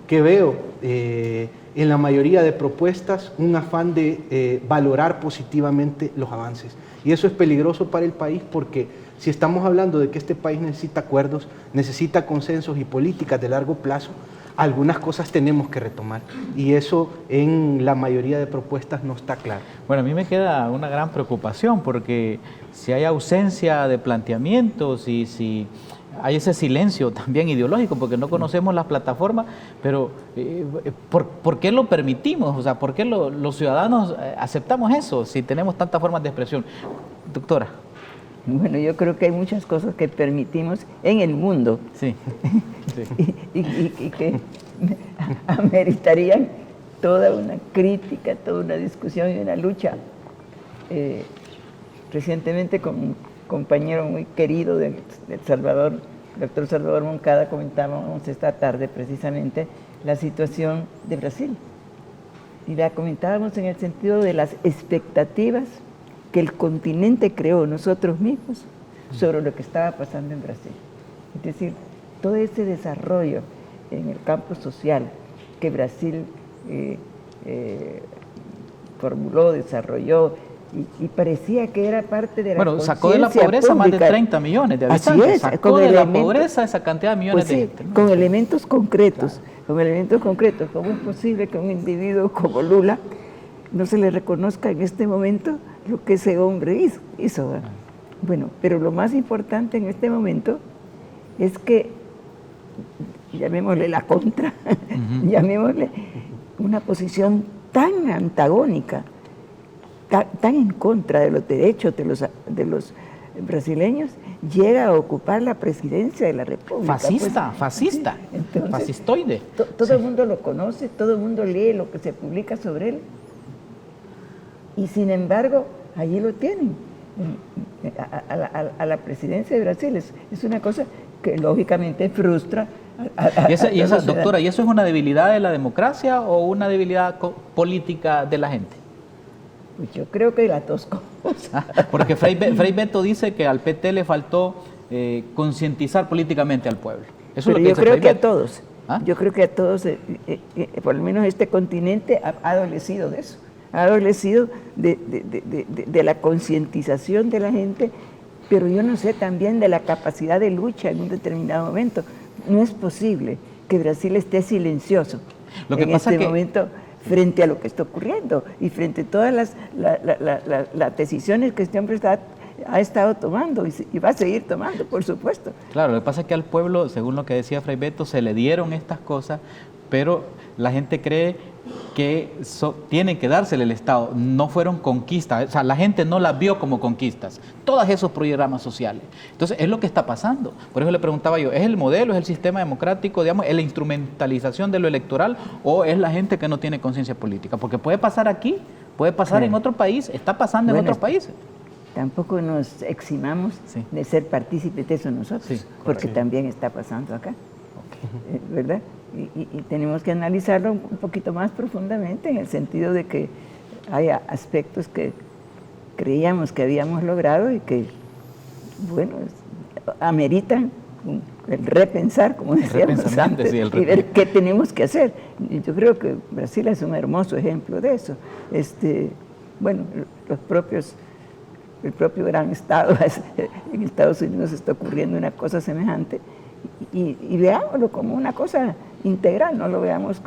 que veo en la mayoría de propuestas un afán de valorar positivamente los avances. Y eso es peligroso para el país porque si estamos hablando de que este país necesita acuerdos, necesita consensos y políticas de largo plazo, algunas cosas tenemos que retomar. Y eso en la mayoría de propuestas no está claro. Bueno, a mí me queda una gran preocupación porque si hay ausencia de planteamientos y si hay ese silencio también ideológico, porque no conocemos las plataformas, pero ¿por qué lo permitimos? O sea, ¿por qué los ciudadanos aceptamos eso si tenemos tantas formas de expresión? Doctora. Bueno, yo creo que hay muchas cosas que permitimos en el mundo Sí. Sí. y que ameritarían toda una crítica, toda una discusión y una lucha. Recientemente con un compañero muy querido de El Salvador, el doctor Salvador Moncada, comentábamos esta tarde precisamente la situación de Brasil. Y la comentábamos en el sentido de las expectativas que el continente creó nosotros mismos sobre lo que estaba pasando en Brasil. Es decir, todo ese desarrollo en el campo social que Brasil formuló, desarrolló, y parecía que era parte de la conciencia sacó de la pobreza pública. Más de 30 millones de habitantes. Así es, sacó de la pobreza esa cantidad de millones de gente, ¿no? Con elementos concretos, con elementos concretos. ¿Cómo es posible que a un individuo como Lula no se le reconozca en este momento lo que ese hombre hizo? Bueno, pero lo más importante en este momento es que, llamémosle la contra, llamémosle una posición tan antagónica, tan en contra de los derechos de los brasileños, llega a ocupar la presidencia de la República. Fascista. Entonces, fascistoide. Todo el mundo lo conoce, todo el mundo lee lo que se publica sobre él. Y sin embargo, allí lo tienen, a la presidencia de Brasil. Es una cosa que lógicamente frustra y esa, doctora, ¿y eso es una debilidad de la democracia o una debilidad política de la gente? Pues yo creo que las dos cosas. Porque Frei Beto dice que al PT le faltó concientizar políticamente al pueblo. Eso Pero es lo que yo dice creo Frei que Beto. a todos. ¿Ah? Yo creo que a todos, por lo menos este continente ha adolecido de eso. Ha adolecido de la concientización de la gente, pero yo no sé también de la capacidad de lucha en un determinado momento. No es posible que Brasil esté silencioso en este momento frente a lo que está ocurriendo y frente a todas las decisiones que este hombre ha estado tomando y va a seguir tomando, por supuesto. Claro, lo que pasa es que al pueblo, según lo que decía Frei Beto, se le dieron estas cosas, pero la gente cree que tienen que dársele el Estado, no fueron conquistas, o sea, la gente no las vio como conquistas, todos esos programas sociales. Entonces, es lo que está pasando. Por eso le preguntaba yo, ¿es el modelo, es el sistema democrático, digamos, es la instrumentalización de lo electoral o es la gente que no tiene conciencia política? Porque puede pasar aquí, puede pasar en otro país, está pasando en otros países. Tampoco nos eximamos de ser partícipes de eso nosotros, porque también está pasando acá, ¿verdad? Y tenemos que analizarlo un poquito más profundamente en el sentido de que hay aspectos que creíamos que habíamos logrado y que, bueno, ameritan el repensar, como decíamos antes, y ver qué tenemos que hacer. Y yo creo que Brasil es un hermoso ejemplo de eso. Bueno, el propio gran Estado, en Estados Unidos está ocurriendo una cosa semejante, y veámoslo como una cosa integral, no lo veamos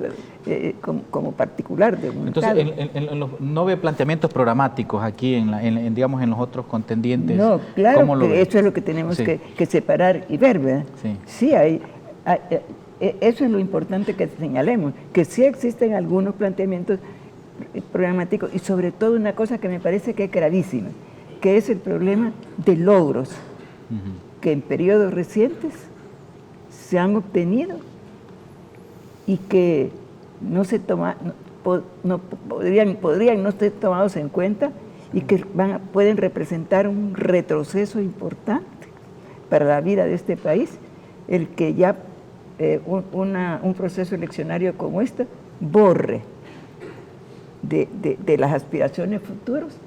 como particular de un Estado. Entonces, ¿no ve planteamientos programáticos aquí, digamos, en los otros contendientes? No, claro que eso es lo que tenemos que separar y ver, ¿verdad? Sí, eso es lo importante que señalemos, que sí existen algunos planteamientos programáticos y sobre todo una cosa que me parece que es gravísima, que es el problema de logros que en periodos recientes se han obtenido y que podrían no ser tomados en cuenta y que pueden representar un retroceso importante para la vida de este país el que ya un proceso eleccionario como este borre de las aspiraciones futuras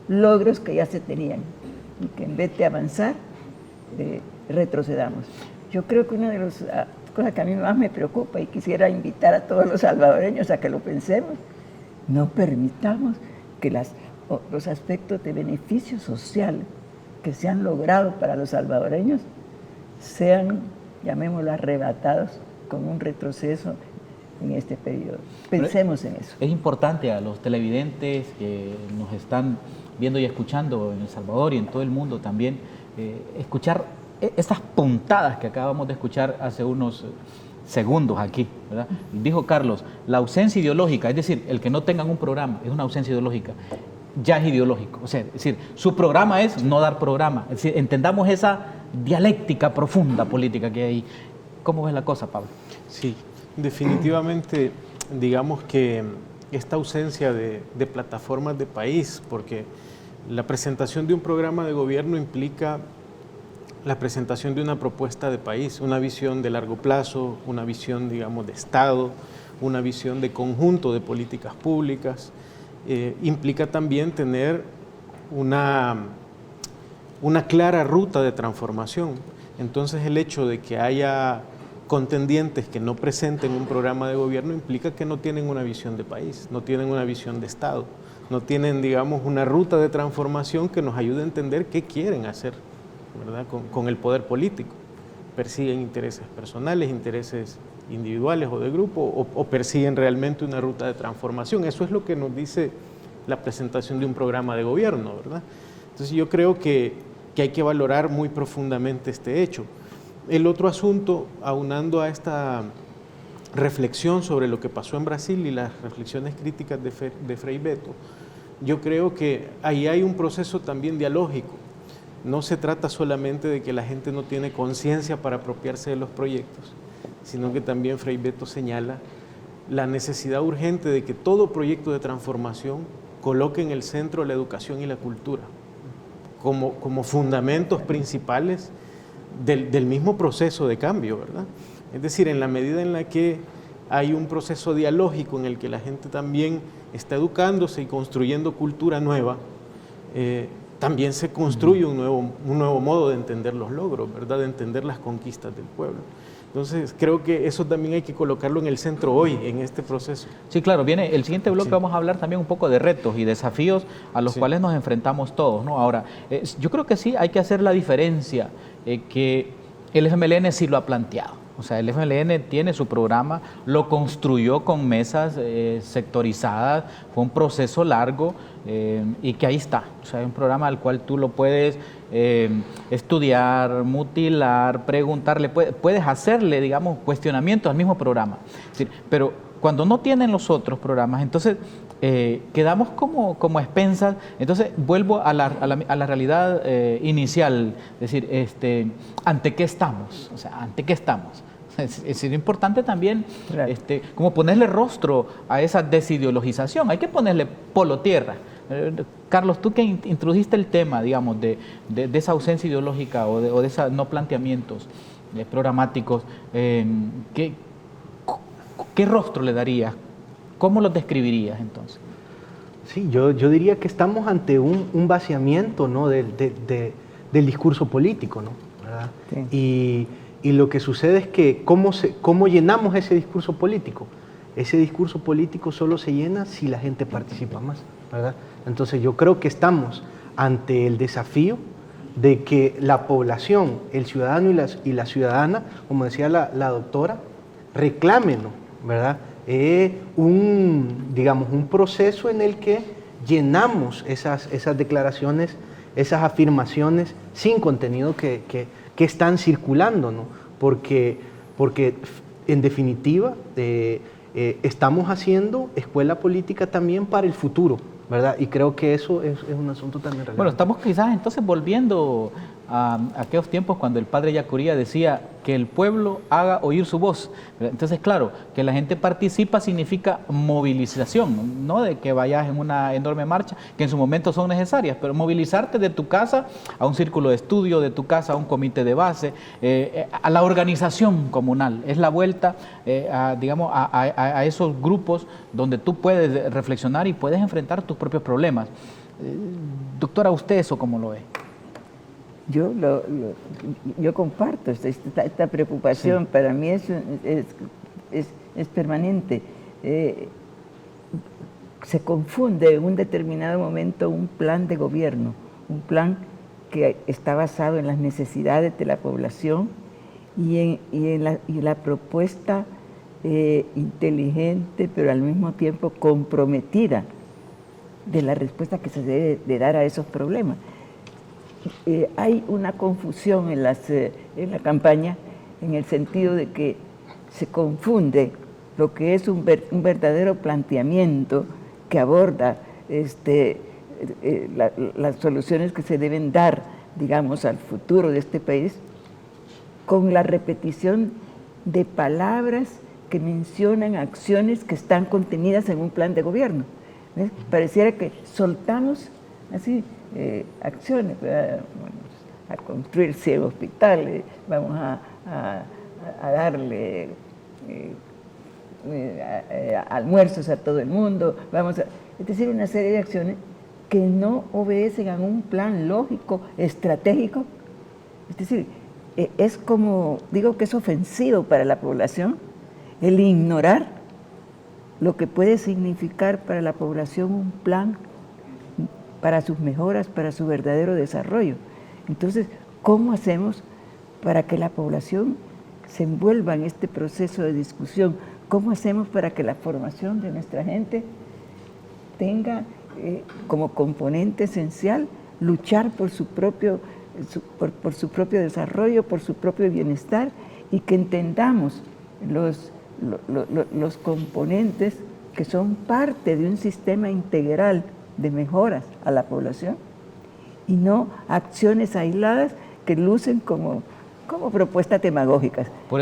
logros que ya se tenían y que en vez de avanzar retrocedamos. Yo creo que una de las cosas que a mí más me preocupa y quisiera invitar a todos los salvadoreños a que lo pensemos, no permitamos que los aspectos de beneficio social que se han logrado para los salvadoreños sean, llamémoslo, arrebatados con un retroceso en este periodo. Pensemos en eso. Es importante a los televidentes que nos están viendo y escuchando en El Salvador y en todo el mundo también, escuchar estas puntadas que acabamos de escuchar hace unos segundos aquí, ¿verdad? Dijo Carlos, la ausencia ideológica, es decir, el que no tengan un programa es una ausencia ideológica, ya es ideológico. O sea, es decir, su programa es no dar programa. Es decir, entendamos esa dialéctica profunda política que hay ahí. ¿Cómo ves la cosa, Pablo? Sí, definitivamente, digamos que esta ausencia de plataformas de país, porque la presentación de un programa de gobierno implica la presentación de una propuesta de país, una visión de largo plazo, una visión, digamos, de Estado, una visión de conjunto de políticas públicas. Implica también tener una clara ruta de transformación. Entonces, el hecho de que haya contendientes que no presenten un programa de gobierno implica que no tienen una visión de país, no tienen una visión de Estado, no tienen, digamos, una ruta de transformación que nos ayude a entender qué quieren hacer, ¿verdad? Con el poder político. Persiguen intereses personales, intereses individuales o de grupo, o persiguen realmente una ruta de transformación. Eso es lo que nos dice la presentación de un programa de gobierno, ¿verdad? Entonces yo creo que hay que valorar muy profundamente este hecho. El otro asunto, aunando a esta reflexión sobre lo que pasó en Brasil y las reflexiones críticas de Frei Betto, yo creo que ahí hay un proceso también dialógico. No se trata solamente de que la gente no tiene conciencia para apropiarse de los proyectos, sino que también Frei Betto señala la necesidad urgente de que todo proyecto de transformación coloque en el centro la educación y la cultura como fundamentos principales del mismo proceso de cambio, ¿verdad? Es decir, en la medida en la que hay un proceso dialógico en el que la gente también está educándose y construyendo cultura nueva, también se construye un nuevo modo de entender los logros, ¿verdad? De entender las conquistas del pueblo. Entonces, creo que eso también hay que colocarlo en el centro hoy, en este proceso. Sí, claro, viene el siguiente bloque, vamos a hablar también un poco de retos y desafíos a los cuales nos enfrentamos todos, ¿no? Ahora, yo creo que sí hay que hacer la diferencia, que el FMLN sí lo ha planteado. O sea, el FMLN tiene su programa, lo construyó con mesas sectorizadas, fue un proceso largo y que ahí está. O sea, es un programa al cual tú lo puedes estudiar, mutilar, preguntarle, puedes hacerle, digamos, cuestionamientos al mismo programa. Es decir, pero cuando no tienen los otros programas, entonces quedamos como expensas. Entonces vuelvo a la realidad inicial, es decir, ¿ante qué estamos? O sea, ¿ante qué estamos? Es importante también como ponerle rostro a esa desideologización, hay que ponerle polo tierra. Carlos, tú que introdujiste el tema, digamos, de esa ausencia ideológica o de esos no planteamientos programáticos, ¿qué rostro le darías? ¿Cómo los describirías entonces? Sí, yo diría que estamos ante un vaciamiento, ¿no? del discurso político, ¿no? ¿Verdad? Sí. Y lo que sucede es que ¿cómo llenamos ese discurso político? Ese discurso político solo se llena si la gente participa más, ¿verdad? Entonces yo creo que estamos ante el desafío de que la población, el ciudadano y la ciudadana, como decía la doctora, reclamen, ¿verdad? Un proceso en el que llenamos esas declaraciones, esas afirmaciones sin contenido que están circulando, ¿no? Porque en definitiva estamos haciendo escuela política también para el futuro, ¿verdad? Y creo que eso es un asunto también relevante. Bueno, estamos quizás entonces volviendo a aquellos tiempos cuando el padre Yacuría decía que el pueblo haga oír su voz. Entonces, claro, que la gente participa significa movilización, no de que vayas en una enorme marcha, que en su momento son necesarias, pero movilizarte de tu casa a un círculo de estudio, de tu casa a un comité de base, a la organización comunal. Es la vuelta, digamos, a esos grupos donde tú puedes reflexionar y puedes enfrentar tus propios problemas. Doctora, ¿usted eso cómo lo ve? Yo comparto esta preocupación, sí. Para mí es permanente. Se confunde en un determinado momento un plan de gobierno, un plan que está basado en las necesidades de la población y la propuesta inteligente, pero al mismo tiempo comprometida de la respuesta que se debe de dar a esos problemas. Hay una confusión en la campaña en el sentido de que se confunde lo que es un verdadero planteamiento que aborda las soluciones que se deben dar, digamos, al futuro de este país, con la repetición de palabras que mencionan acciones que están contenidas en un plan de gobierno. ¿Ves? Pareciera que soltamos así acciones, a construir 100 hospitales, vamos a darle almuerzos a todo el mundo, es decir, una serie de acciones que no obedecen a un plan lógico, estratégico. Es decir, es como, digo que es ofensivo para la población el ignorar lo que puede significar para la población un plan para sus mejoras, para su verdadero desarrollo. Entonces, ¿cómo hacemos para que la población se envuelva en este proceso de discusión? ¿Cómo hacemos para que la formación de nuestra gente tenga como componente esencial luchar por su propio desarrollo, por su propio bienestar, y que entendamos los componentes que son parte de un sistema integral de mejoras a la población y no acciones aisladas que lucen como propuestas demagógicas. Por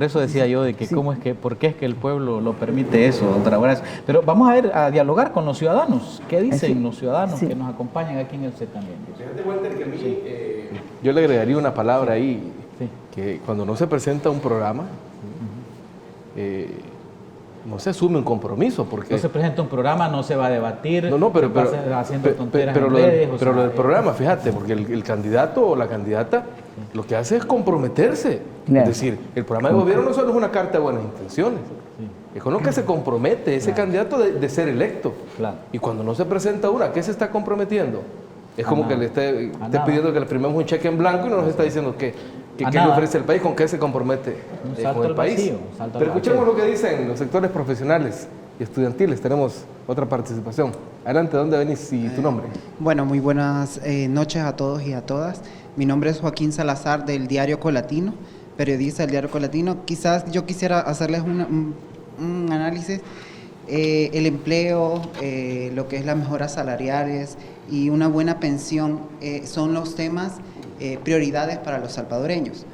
eso decía yo de que sí. ¿Por qué es que el pueblo lo permite eso, doctora Buenas? Pero vamos a dialogar con los ciudadanos. ¿Qué dicen los ciudadanos que nos acompañan aquí en el set también? Fíjate, Walter, que a mí, yo le agregaría una palabra ahí, que cuando no se presenta un programa, no se asume un compromiso, porque no se presenta un programa, no se va a debatir, pero haciendo tonteras en redes, pero lo del programa, fíjate, porque el candidato o la candidata lo que hace es comprometerse. Claro. Es decir, el programa de gobierno no solo es una carta de buenas intenciones, es con lo que se compromete ese candidato de ser electo. Claro. Y cuando no se presenta una, ¿qué se está comprometiendo? Es como que le esté pidiendo que le firmemos un cheque en blanco y no nos está diciendo qué le ofrece el país, con qué se compromete con el país. Pero escuchemos lo que dicen los sectores profesionales y estudiantiles. Tenemos otra participación. Adelante, ¿dónde venís y tu nombre? Bueno, muy buenas noches a todos y a todas. Mi nombre es Joaquín Salazar, del Diario Colatino, periodista del Diario Colatino. Quizás yo quisiera hacerles un análisis. El empleo, lo que es las mejoras salariales y una buena pensión son los temas prioridades para los salvadoreños.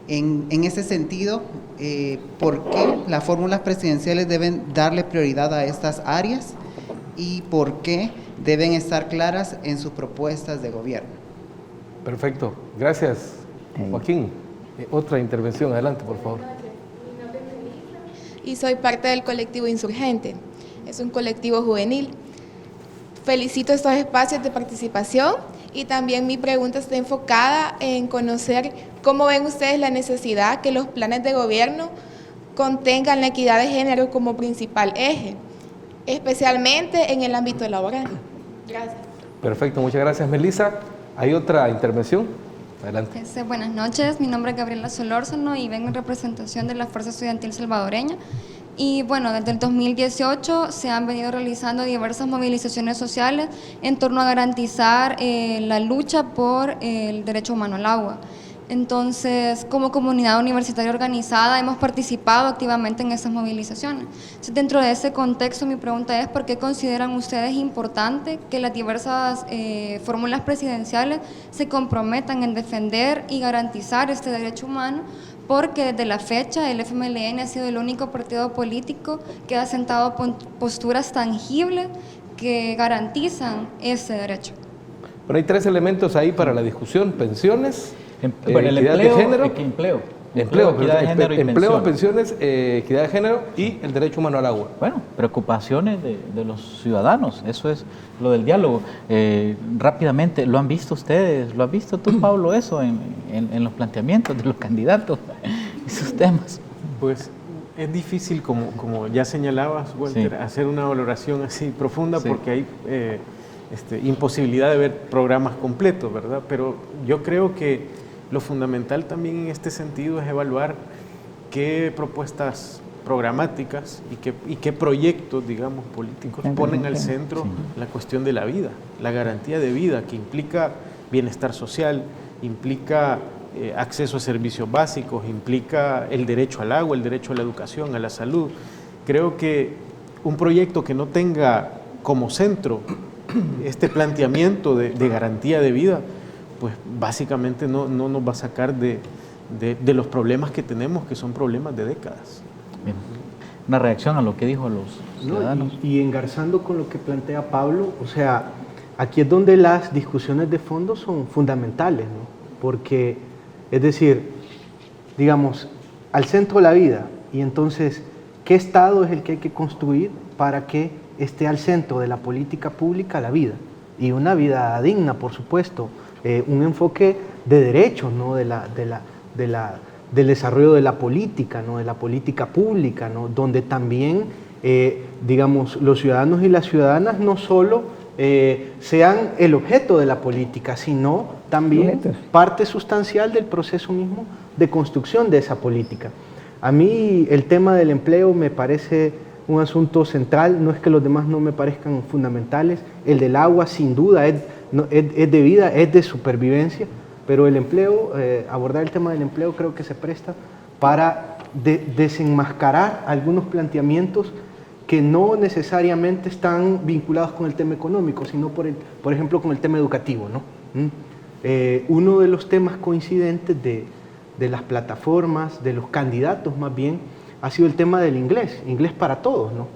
En ese sentido, ¿por qué las fórmulas presidenciales deben darle prioridad a estas áreas y por qué deben estar claras en sus propuestas de gobierno? Perfecto, gracias, Joaquín. Otra intervención, adelante, por favor. Y soy parte del colectivo Insurgente, es un colectivo juvenil. Felicito estos espacios de participación y también mi pregunta está enfocada en conocer cómo ven ustedes la necesidad que los planes de gobierno contengan la equidad de género como principal eje, especialmente en el ámbito laboral. Gracias. Perfecto, muchas gracias, Melissa. ¿Hay otra intervención? Adelante. Buenas noches, mi nombre es Gabriela Solórzano y vengo en representación de la Fuerza Estudiantil Salvadoreña. Y bueno, desde el 2018 se han venido realizando diversas movilizaciones sociales en torno a garantizar la lucha por el derecho humano al agua. Entonces, como comunidad universitaria organizada, hemos participado activamente en esas movilizaciones. Entonces, dentro de ese contexto, mi pregunta es, ¿por qué consideran ustedes importante que las diversas fórmulas presidenciales se comprometan en defender y garantizar este derecho humano? Porque desde la fecha el FMLN ha sido el único partido político que ha sentado posturas tangibles que garantizan ese derecho. Pero hay 3 elementos ahí para la discusión: pensiones, Bueno, el equidad empleo, de género, equidad de género y empleo, pensiones. pensiones, equidad de género y el derecho humano al agua. Bueno, preocupaciones de los ciudadanos, eso es lo del diálogo. Rápidamente, ¿lo han visto ustedes? ¿Lo has visto tú, Pablo, eso en los planteamientos de los candidatos, esos temas? Pues es difícil, como ya señalabas, Walter, Sí. hacer una valoración así profunda, Sí. porque hay imposibilidad de ver programas completos, ¿verdad? Pero yo creo que lo fundamental también en este sentido es evaluar qué propuestas programáticas y qué proyectos, digamos, políticos ponen al centro la cuestión de la vida, la garantía de vida, que implica bienestar social, implica acceso a servicios básicos, implica el derecho al agua, el derecho a la educación, a la salud. Creo que un proyecto que no tenga como centro este planteamiento de garantía de vida, pues básicamente no nos va a sacar de los problemas que tenemos, que son problemas de décadas. Bien. Una reacción a lo que dijo los ciudadanos. Y engarzando con lo que plantea Pablo, o sea, aquí es donde las discusiones de fondo son fundamentales, ¿no? Porque, es decir, digamos, al centro de la vida, y entonces, ¿qué Estado es el que hay que construir para que esté al centro de la política pública la vida? Y una vida digna, por supuesto, un enfoque de derechos, ¿no? Del desarrollo de la política, ¿no? De la política pública, ¿no? Donde también, digamos, los ciudadanos y las ciudadanas no solo sean el objeto de la política, sino también parte sustancial del proceso mismo de construcción de esa política. A mí el tema del empleo me parece un asunto central, no es que los demás no me parezcan fundamentales, el del agua sin duda es de vida, es de supervivencia, pero el empleo, abordar el tema del empleo creo que se presta para desenmascarar algunos planteamientos que no necesariamente están vinculados con el tema económico, sino por ejemplo con el tema educativo, ¿no? Uno de los temas coincidentes de las plataformas, de los candidatos más bien, ha sido el tema del inglés para todos, ¿no?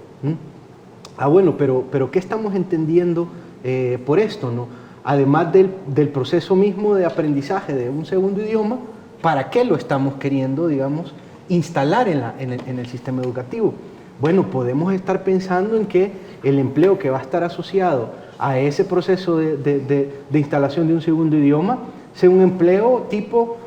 Bueno, pero ¿qué estamos entendiendo por esto, no? Además del proceso mismo de aprendizaje de un segundo idioma, ¿para qué lo estamos queriendo, digamos, instalar en el sistema educativo? Bueno, podemos estar pensando en que el empleo que va a estar asociado a ese proceso de instalación de un segundo idioma sea un empleo tipo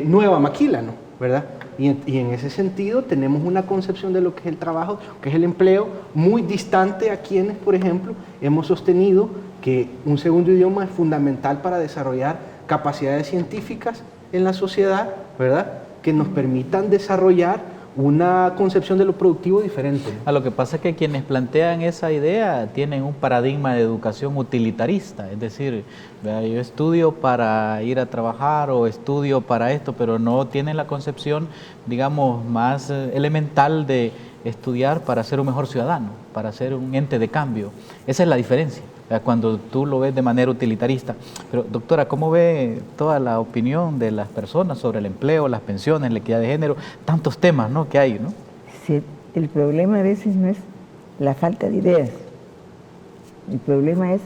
nueva maquila, ¿no? ¿Verdad? Y en ese sentido tenemos una concepción de lo que es el trabajo, que es el empleo, muy distante a quienes, por ejemplo, hemos sostenido que un segundo idioma es fundamental para desarrollar capacidades científicas en la sociedad, ¿verdad? Que nos permitan desarrollar una concepción de lo productivo diferente, ¿no? A lo que pasa es que quienes plantean esa idea tienen un paradigma de educación utilitarista, es decir, yo estudio para ir a trabajar o estudio para esto, pero no tienen la concepción, digamos, más elemental de estudiar para ser un mejor ciudadano, para ser un ente de cambio. Esa es la diferencia, cuando tú lo ves de manera utilitarista. Pero doctora, ¿cómo ve toda la opinión de las personas sobre el empleo, las pensiones, la equidad de género, tantos temas, ¿no?, que hay, ¿no? Sí, el problema a veces no es la falta de ideas, el problema es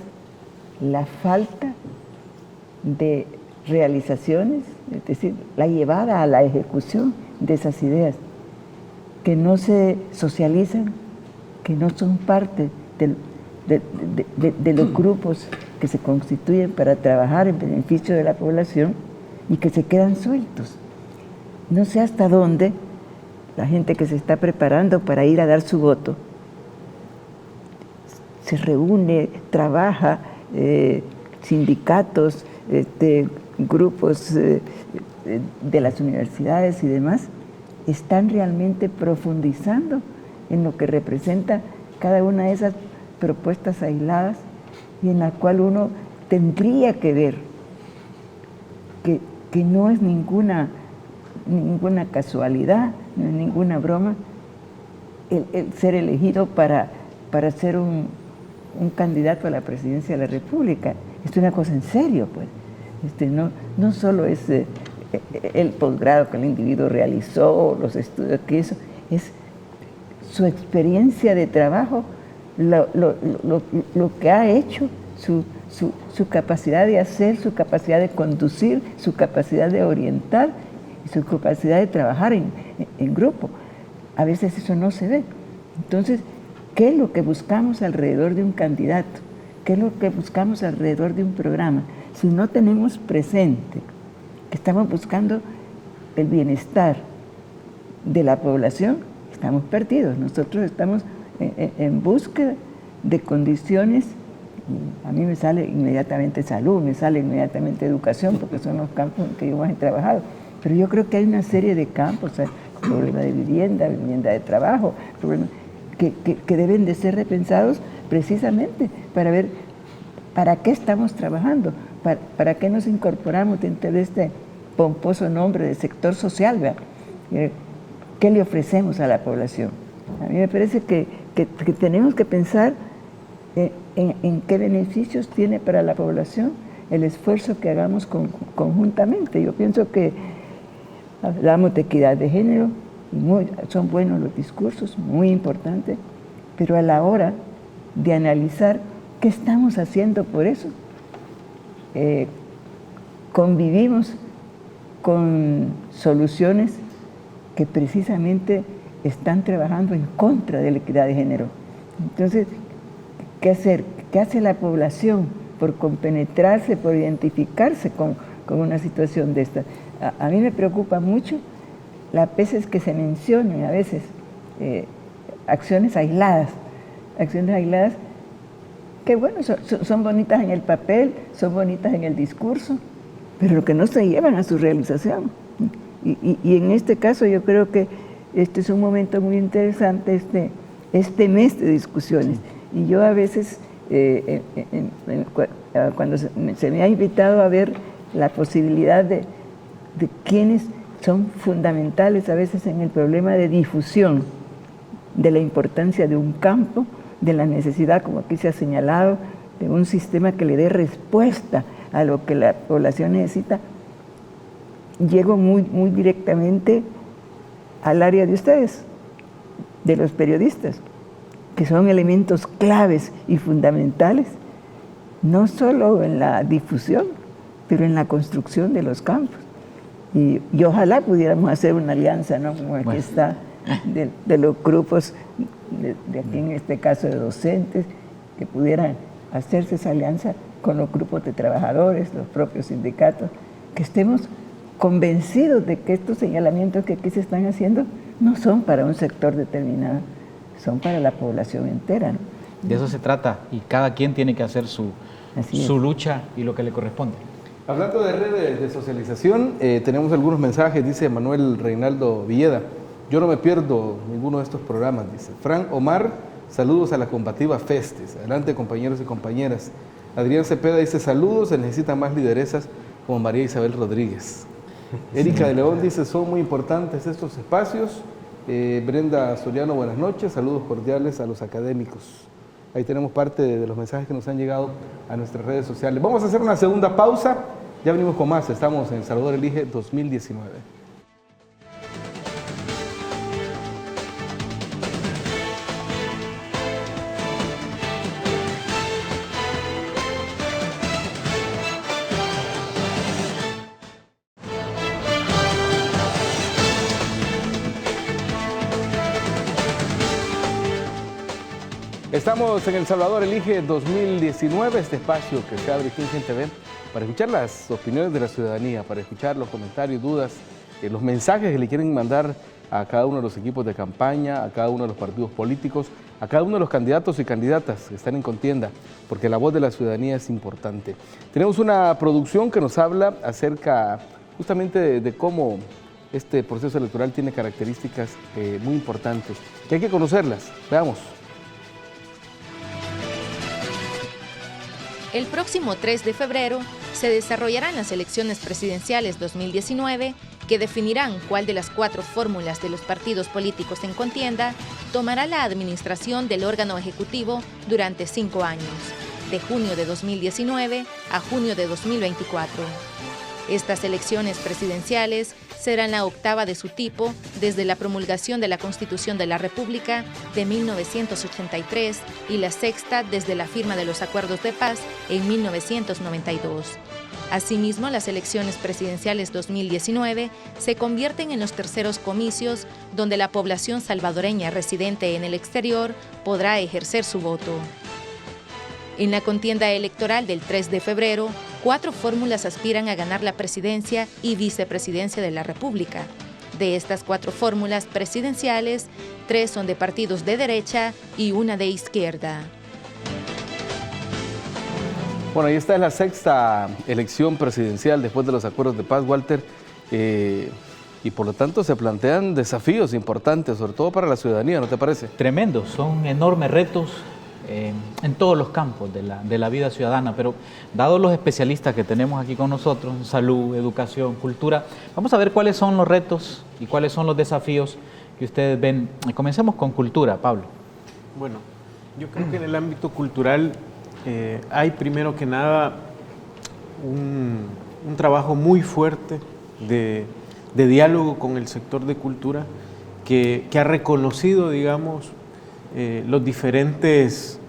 la falta de realizaciones, es decir, la llevada a la ejecución de esas ideas que no se socializan, que no son parte de los grupos que se constituyen para trabajar en beneficio de la población y que se quedan sueltos. No sé hasta dónde la gente que se está preparando para ir a dar su voto se reúne, trabaja, sindicatos, grupos de las universidades y demás, están realmente profundizando en lo que representa cada una de esas propuestas aisladas y en la cual uno tendría que ver que que no es ninguna casualidad, no es ninguna broma el ser elegido para ser un candidato a la presidencia de la República. Es una cosa en serio, pues. No solo es el posgrado que el individuo realizó, los estudios que hizo, es su experiencia de trabajo, lo que ha hecho, su capacidad de hacer, su capacidad de conducir, su capacidad de orientar y su capacidad de trabajar en grupo. A veces eso no se ve. Entonces, ¿qué es lo que buscamos alrededor de un candidato? ¿Qué es lo que buscamos alrededor de un programa? Si no tenemos presente que estamos buscando el bienestar de la población, estamos perdidos. Nosotros estamos en búsqueda de condiciones. A mí me sale inmediatamente salud, me sale inmediatamente educación, porque son los campos en que yo más he trabajado. Pero yo creo que hay una serie de campos, o sea, problema de vivienda de trabajo, problemas que deben de ser repensados precisamente para ver para qué estamos trabajando, para qué nos incorporamos dentro de este pomposo nombre de sector social, ¿verdad? ¿Qué le ofrecemos a la población? A mí me parece que tenemos que pensar en qué beneficios tiene para la población el esfuerzo que hagamos conjuntamente. Yo pienso que hablamos de equidad de género, son buenos los discursos, muy importantes, pero a la hora de analizar qué estamos haciendo por eso, convivimos con soluciones que precisamente están trabajando en contra de la equidad de género. Entonces, ¿qué hacer? ¿Qué hace la población por compenetrarse, por identificarse con una situación de esta? A mí me preocupa mucho las veces que se mencionen a veces acciones aisladas que bueno, son bonitas en el papel, son bonitas en el discurso, pero que no se llevan a su realización. Y en este caso yo creo que este es un momento muy interesante, este mes de discusiones. Y yo a veces, cuando se me ha invitado a ver la posibilidad de quienes son fundamentales a veces en el problema de difusión de la importancia de un campo, de la necesidad, como aquí se ha señalado, de un sistema que le dé respuesta a lo que la población necesita, llego muy directamente al área de ustedes, de los periodistas, que son elementos claves y fundamentales, no solo en la difusión, pero en la construcción de los campos. Y ojalá pudiéramos hacer una alianza, ¿no? Como aquí está, de los grupos, de aquí en este caso de docentes, que pudieran hacerse esa alianza con los grupos de trabajadores, los propios sindicatos, que estemos convencidos de que estos señalamientos que aquí se están haciendo no son para un sector determinado, son para la población entera, ¿no? De eso se trata, y cada quien tiene que hacer su lucha y lo que le corresponde. Hablando de redes de socialización, tenemos algunos mensajes, dice Manuel Reinaldo Villeda. Yo no me pierdo ninguno de estos programas, dice. Fran Omar, saludos a la combativa Festes. Adelante, compañeros y compañeras. Adrián Cepeda dice, saludos, se necesitan más lideresas como María Isabel Rodríguez. Erika de León dice, son muy importantes estos espacios. Brenda Soriano, buenas noches, saludos cordiales a los académicos. Ahí tenemos parte de los mensajes que nos han llegado a nuestras redes sociales. Vamos a hacer una segunda pausa, ya venimos con más, estamos en Salvador Elige 2019. Estamos en El Salvador Elige 2019, este espacio que se abre aquí en Gente TV para escuchar las opiniones de la ciudadanía, para escuchar los comentarios, dudas, los mensajes que le quieren mandar a cada uno de los equipos de campaña, a cada uno de los partidos políticos, a cada uno de los candidatos y candidatas que están en contienda, porque la voz de la ciudadanía es importante. Tenemos una producción que nos habla acerca justamente de cómo este proceso electoral tiene características muy importantes, que hay que conocerlas. Veamos. El próximo 3 de febrero se desarrollarán las elecciones presidenciales 2019 que definirán cuál de las 4 fórmulas de los partidos políticos en contienda tomará la administración del órgano ejecutivo durante 5 años, de junio de 2019 a junio de 2024. Estas elecciones presidenciales serán la 8ª de su tipo desde la promulgación de la Constitución de la República de 1983 y la 6ª desde la firma de los Acuerdos de Paz en 1992. Asimismo, las elecciones presidenciales 2019 se convierten en los terceros comicios donde la población salvadoreña residente en el exterior podrá ejercer su voto. En la contienda electoral del 3 de febrero, 4 fórmulas aspiran a ganar la presidencia y vicepresidencia de la República. De estas 4 fórmulas presidenciales, 3 son de partidos de derecha y una de izquierda. Bueno, ahí está la 6ª elección presidencial después de los acuerdos de paz, Walter, y por lo tanto se plantean desafíos importantes, sobre todo para la ciudadanía, ¿no te parece? Tremendos, son enormes retos en todos los campos de la vida ciudadana, pero dados los especialistas que tenemos aquí con nosotros, salud, educación, cultura, vamos a ver cuáles son los retos y cuáles son los desafíos que ustedes ven. Comencemos con cultura, Pablo. Bueno, yo creo que en el ámbito cultural hay primero que nada un trabajo muy fuerte de diálogo con el sector de cultura que ha reconocido, digamos, los diferentes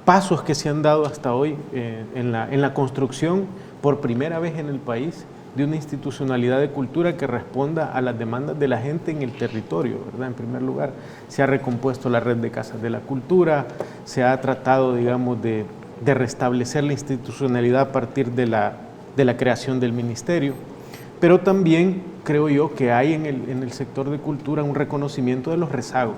pasos que se han dado hasta hoy en la construcción por primera vez en el país de una institucionalidad de cultura que responda a las demandas de la gente en el territorio, ¿verdad? En primer lugar, se ha recompuesto la red de casas de la cultura, se ha tratado, digamos, de restablecer la institucionalidad a partir de la creación del ministerio, pero también creo yo que hay en el sector de cultura un reconocimiento de los rezagos.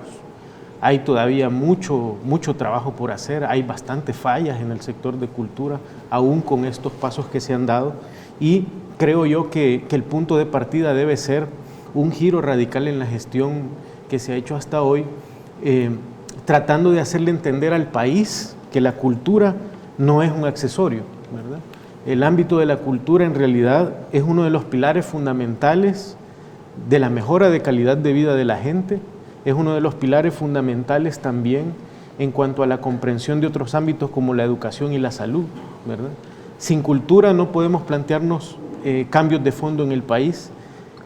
Hay todavía mucho trabajo por hacer, hay bastantes fallas en el sector de cultura, aún con estos pasos que se han dado, y creo yo que el punto de partida debe ser un giro radical en la gestión que se ha hecho hasta hoy, tratando de hacerle entender al país que la cultura no es un accesorio, ¿verdad? El ámbito de la cultura en realidad es uno de los pilares fundamentales de la mejora de calidad de vida de la gente, es uno de los pilares fundamentales también en cuanto a la comprensión de otros ámbitos como la educación y la salud, ¿verdad? Sin cultura no podemos plantearnos cambios de fondo en el país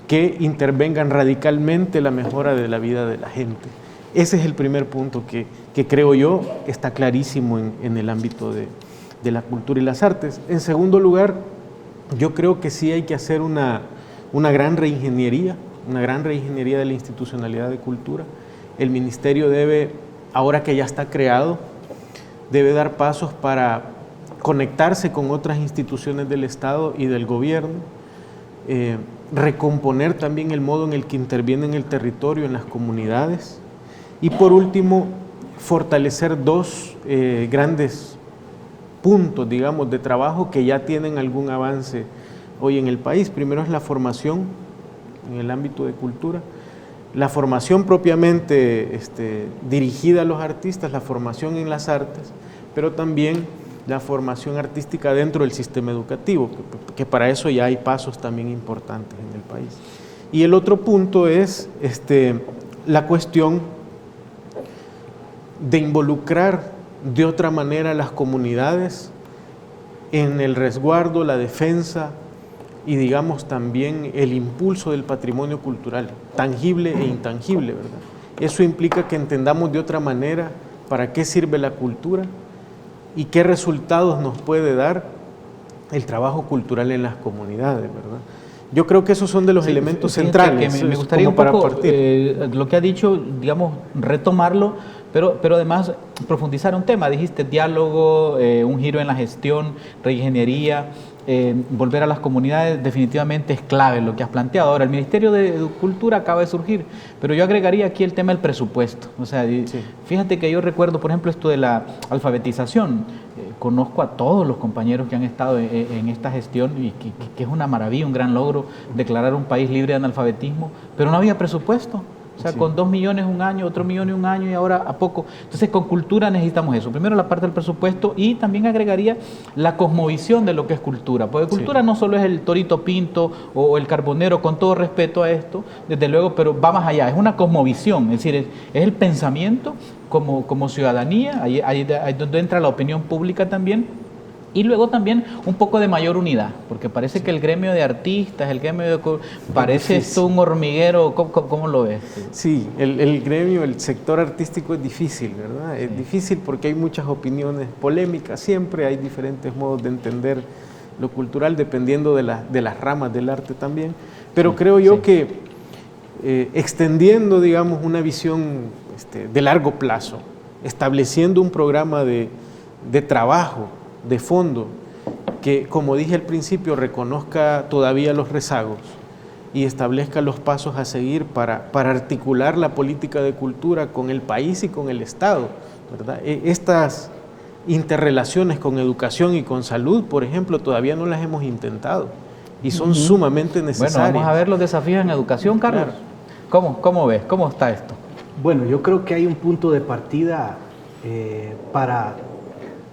que intervengan radicalmente la mejora de la vida de la gente. Ese es el primer punto que creo yo está clarísimo en el ámbito de la cultura y las artes. En segundo lugar, yo creo que sí hay que hacer una gran reingeniería de la institucionalidad de cultura. El ministerio debe, ahora que ya está creado, debe dar pasos para conectarse con otras instituciones del Estado y del gobierno, recomponer también el modo en el que interviene en el territorio, en las comunidades, y por último, fortalecer 2 grandes puntos, digamos, de trabajo que ya tienen algún avance hoy en el país. Primero es la formación en el ámbito de cultura, la formación propiamente dirigida a los artistas, la formación en las artes, pero también la formación artística dentro del sistema educativo, que para eso ya hay pasos también importantes en el país. Y el otro punto es la cuestión de involucrar de otra manera a las comunidades en el resguardo, la defensa y digamos también el impulso del patrimonio cultural, tangible e intangible, ¿verdad? Eso implica que entendamos de otra manera para qué sirve la cultura y qué resultados nos puede dar el trabajo cultural en las comunidades, ¿verdad? Yo creo que esos son de los elementos centrales. Que me gustaría un poco lo que ha dicho, digamos, retomarlo, pero además profundizar un tema. Dijiste diálogo, un giro en la gestión, reingeniería, volver a las comunidades definitivamente es clave lo que has planteado. Ahora, el Ministerio de Cultura acaba de surgir, pero yo agregaría aquí el tema del presupuesto. O sea, fíjate que yo recuerdo, por ejemplo, esto de la alfabetización. Conozco a todos los compañeros que han estado en esta gestión y que es una maravilla, un gran logro declarar un país libre de analfabetismo, pero no había presupuesto. O sea, con 2 millones un año, otro millón y un año y ahora a poco. Entonces, con cultura necesitamos eso. Primero la parte del presupuesto y también agregaría la cosmovisión de lo que es cultura. Porque cultura no solo es el Torito Pinto o el Carbonero, con todo respeto a esto, desde luego, pero va más allá. Es una cosmovisión, es decir, es el pensamiento como ciudadanía, ahí donde entra la opinión pública también. Y luego también un poco de mayor unidad, porque parece que el gremio de artistas, el gremio de... parece esto un hormiguero. ¿Cómo lo ves? Sí, el gremio, el sector artístico es difícil, ¿verdad? Es difícil porque hay muchas opiniones polémicas, siempre hay diferentes modos de entender lo cultural, dependiendo de las ramas del arte también. Pero creo yo que extendiendo, digamos, una visión de largo plazo, estableciendo un programa de trabajo, de fondo, que, como dije al principio, reconozca todavía los rezagos y establezca los pasos a seguir para articular la política de cultura con el país y con el Estado, ¿verdad? Estas interrelaciones con educación y con salud, por ejemplo, todavía no las hemos intentado y son sumamente necesarias. Bueno, vamos a ver los desafíos en educación, Carlos. Claro. ¿Cómo ves? ¿Cómo está esto? Bueno, yo creo que hay un punto de partida para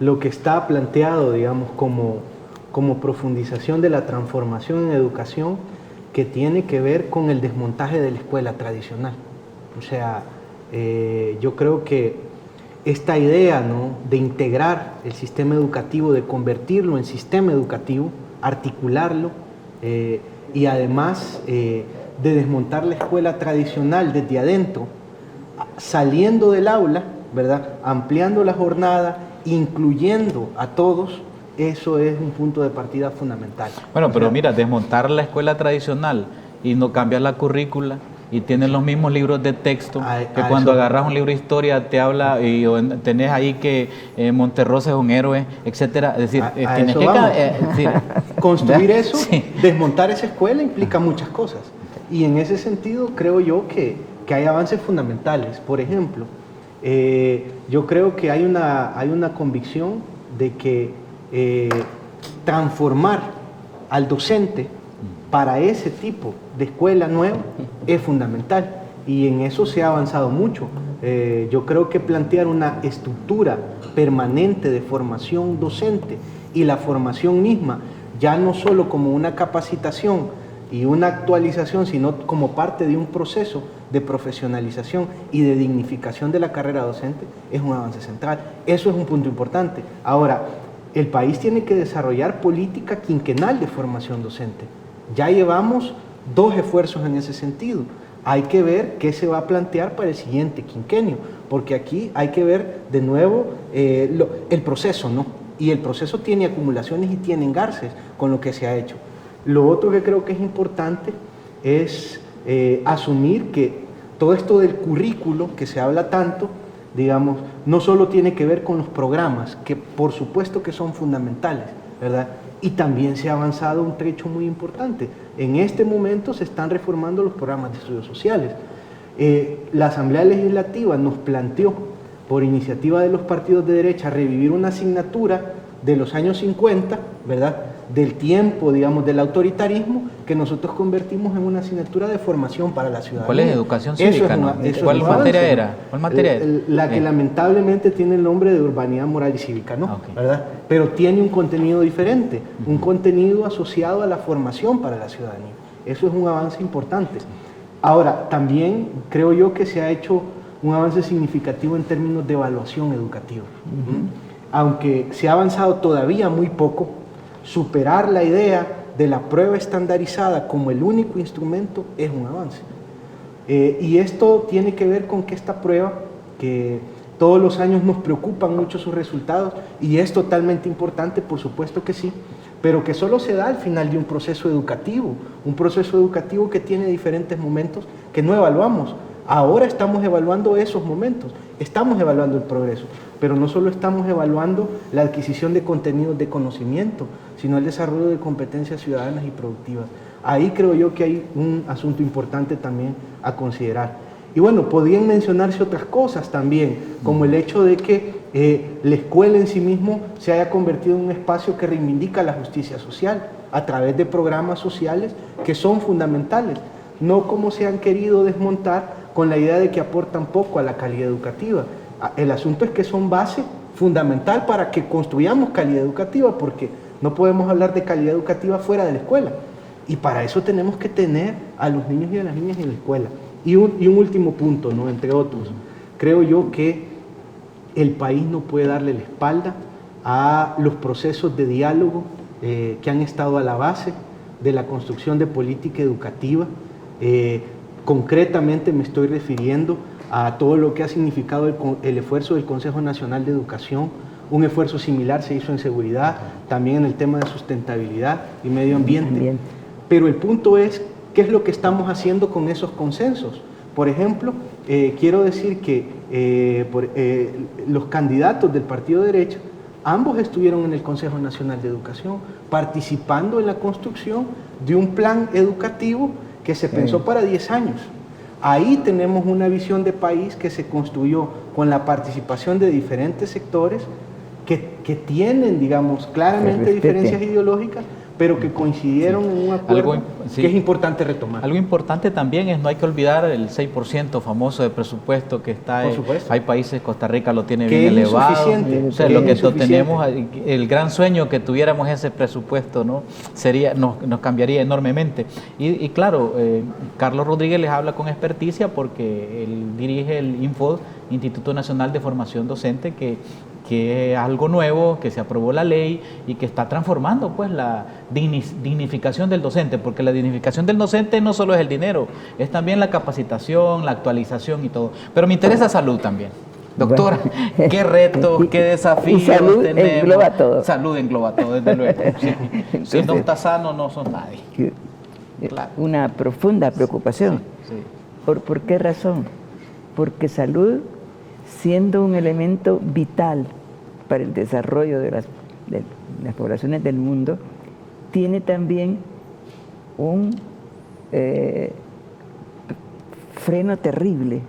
lo que está planteado, digamos, como profundización de la transformación en educación, que tiene que ver con el desmontaje de la escuela tradicional. O sea, yo creo que esta idea, ¿no?, de integrar el sistema educativo, de convertirlo en sistema educativo, articularlo, y además de desmontar la escuela tradicional desde adentro, saliendo del aula, ¿verdad?, ampliando la jornada, incluyendo a todos, eso es un punto de partida fundamental. Bueno, pero mira, desmontar la escuela tradicional y no cambiar la currícula y tienen los mismos libros de texto, que cuando agarras un libro de historia te habla y tenés ahí que Monterrosa es un héroe, etcétera. Es decir, tienes que construir eso, desmontar esa escuela implica muchas cosas. Y en ese sentido creo yo que hay avances fundamentales. Por ejemplo, yo creo que hay una convicción de que transformar al docente para ese tipo de escuela nueva es fundamental y en eso se ha avanzado mucho. Yo creo que plantear una estructura permanente de formación docente y la formación misma, ya no solo como una capacitación y una actualización, sino como parte de un proceso de profesionalización y de dignificación de la carrera docente, es un avance central. Eso es un punto importante. Ahora, el país tiene que desarrollar política quinquenal de formación docente. Ya llevamos 2 esfuerzos en ese sentido. Hay que ver qué se va a plantear para el siguiente quinquenio, porque aquí hay que ver de nuevo el proceso, ¿no? Y el proceso tiene acumulaciones y tiene engarces con lo que se ha hecho. Lo otro que creo que es importante es asumir que todo esto del currículo que se habla tanto, digamos, no solo tiene que ver con los programas, que por supuesto que son fundamentales, ¿verdad? Y también se ha avanzado un trecho muy importante. En este momento se están reformando los programas de estudios sociales. La Asamblea Legislativa nos planteó, por iniciativa de los partidos de derecha, revivir una asignatura de los años 50, ¿verdad?, del tiempo, digamos, del autoritarismo, que nosotros convertimos en una asignatura de formación para la ciudadanía. ¿Cuál es educación cívica? ¿Cuál materia era? La que lamentablemente tiene el nombre de urbanidad moral y cívica, ¿no? ¿Verdad? Pero tiene un contenido diferente, un contenido asociado a la formación para la ciudadanía. Eso es un avance importante. Ahora, también creo yo que se ha hecho un avance significativo en términos de evaluación educativa. Aunque se ha avanzado todavía muy poco, superar la idea de la prueba estandarizada como el único instrumento es un avance. Y esto tiene que ver con que esta prueba, que todos los años nos preocupan mucho sus resultados, y es totalmente importante, por supuesto que sí, pero que solo se da al final de un proceso educativo que tiene diferentes momentos que no evaluamos. Ahora estamos evaluando esos momentos, estamos evaluando el progreso, pero no solo estamos evaluando la adquisición de contenidos de conocimiento, sino el desarrollo de competencias ciudadanas y productivas. Ahí creo yo que hay un asunto importante también a considerar. Y bueno, podrían mencionarse otras cosas también, como el hecho de que la escuela en sí mismo se haya convertido en un espacio que reivindica la justicia social a través de programas sociales que son fundamentales, no como se han querido desmontar con la idea de que aportan poco a la calidad educativa. El asunto es que son base fundamental para que construyamos calidad educativa, porque no podemos hablar de calidad educativa fuera de la escuela. Y para eso tenemos que tener a los niños y a las niñas en la escuela. Y un último punto, ¿no? Entre otros, creo yo que el país no puede darle la espalda a los procesos de diálogo que han estado a la base de la construcción de política educativa. Concretamente me estoy refiriendo a todo lo que ha significado el esfuerzo del Consejo Nacional de Educación. Un esfuerzo similar se hizo en seguridad, también en el tema de sustentabilidad y medio ambiente. Pero el punto es, ¿qué es lo que estamos haciendo con esos consensos? Por ejemplo, quiero decir que los candidatos del partido de derecha, ambos estuvieron en el Consejo Nacional de Educación, participando en la construcción de un plan educativo que se pensó para 10 años. Ahí tenemos una visión de país que se construyó con la participación de diferentes sectores que tienen, digamos, claramente diferencias ideológicas, pero que coincidieron en un acuerdo que es importante retomar. Algo importante también es, no hay que olvidar el 6% famoso de presupuesto que está, hay países, Costa Rica lo tiene bien elevado, o sea, lo que tenemos, el gran sueño que tuviéramos ese presupuesto, ¿no? Nos cambiaría enormemente. Y claro, Carlos Rodríguez les habla con experticia porque él dirige el INFOD, Instituto Nacional de Formación Docente, que es algo nuevo, que se aprobó la ley y que está transformando pues la dignificación del docente, porque la dignificación del docente no solo es el dinero, es también la capacitación, la actualización y todo. Pero me interesa salud también. Doctora, qué retos, qué desafíos salud tenemos. Engloba todo. Salud engloba todo, desde luego. Sí. Entonces, si no está sano, no son nadie. Claro. Una profunda preocupación. Sí. ¿Por qué razón? Porque salud, siendo un elemento vital para el desarrollo de las poblaciones del mundo, tiene también un freno terrible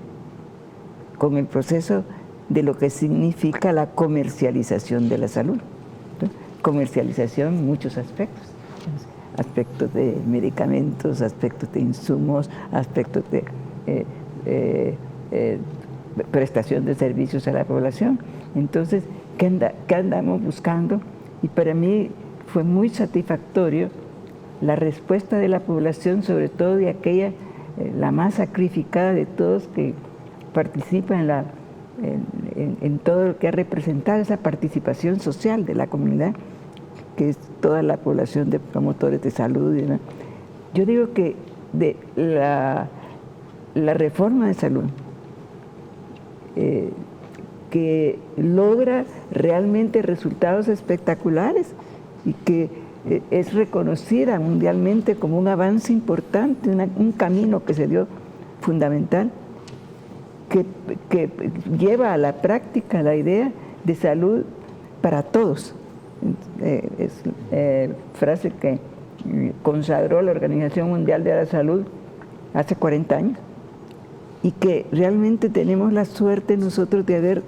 con el proceso de lo que significa la comercialización de la salud. ¿No? Comercialización en muchos aspectos. Aspectos de medicamentos, aspectos de insumos, aspectos de prestación de servicios a la población. Entonces, ¿qué andamos buscando? Y para mí fue muy satisfactorio la respuesta de la población, sobre todo de aquella, la más sacrificada de todos, que participa en todo lo que ha representado esa participación social de la comunidad, que es toda la población de promotores de salud. ¿No? Yo digo que de la reforma de salud, que logra realmente resultados espectaculares y que es reconocida mundialmente como un avance importante, un camino que se dio fundamental, que lleva a la práctica la idea de salud para todos. Es frase que consagró la Organización Mundial de la Salud hace 40 años. Y que realmente tenemos la suerte nosotros de haber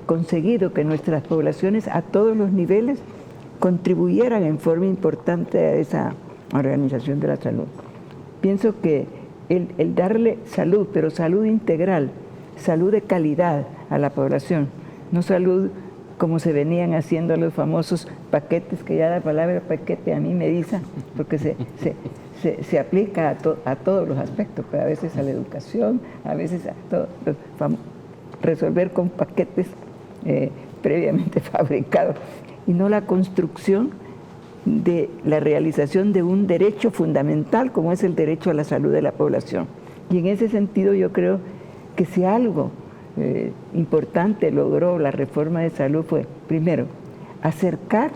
conseguido que nuestras poblaciones a todos los niveles contribuyeran en forma importante a esa organización de la salud. Pienso que el darle salud, pero salud integral, salud de calidad a la población, no salud como se venían haciendo los famosos paquetes, que ya la palabra paquete a mí me dice, porque se aplica a todos los aspectos, pero a veces a la educación, a veces a todo, resolver con paquetes previamente fabricados, y no la construcción de la realización de un derecho fundamental como es el derecho a la salud de la población. Y en ese sentido yo creo que si algo importante logró la reforma de salud fue, primero, acercar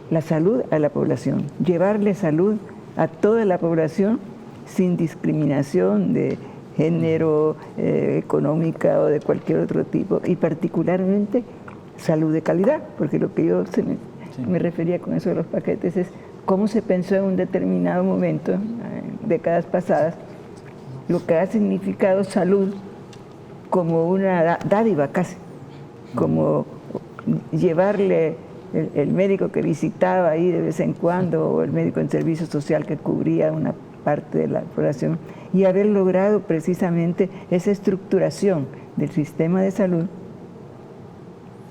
la salud a la población, llevarle salud a toda la población sin discriminación de género, económica o de cualquier otro tipo, y particularmente salud de calidad, porque lo que yo me refería con eso de los paquetes es cómo se pensó en un determinado momento, en décadas pasadas, lo que ha significado salud como una dádiva casi, como llevarle el médico que visitaba ahí de vez en cuando, o el médico en servicio social que cubría una parte de la población, y haber logrado precisamente esa estructuración del sistema de salud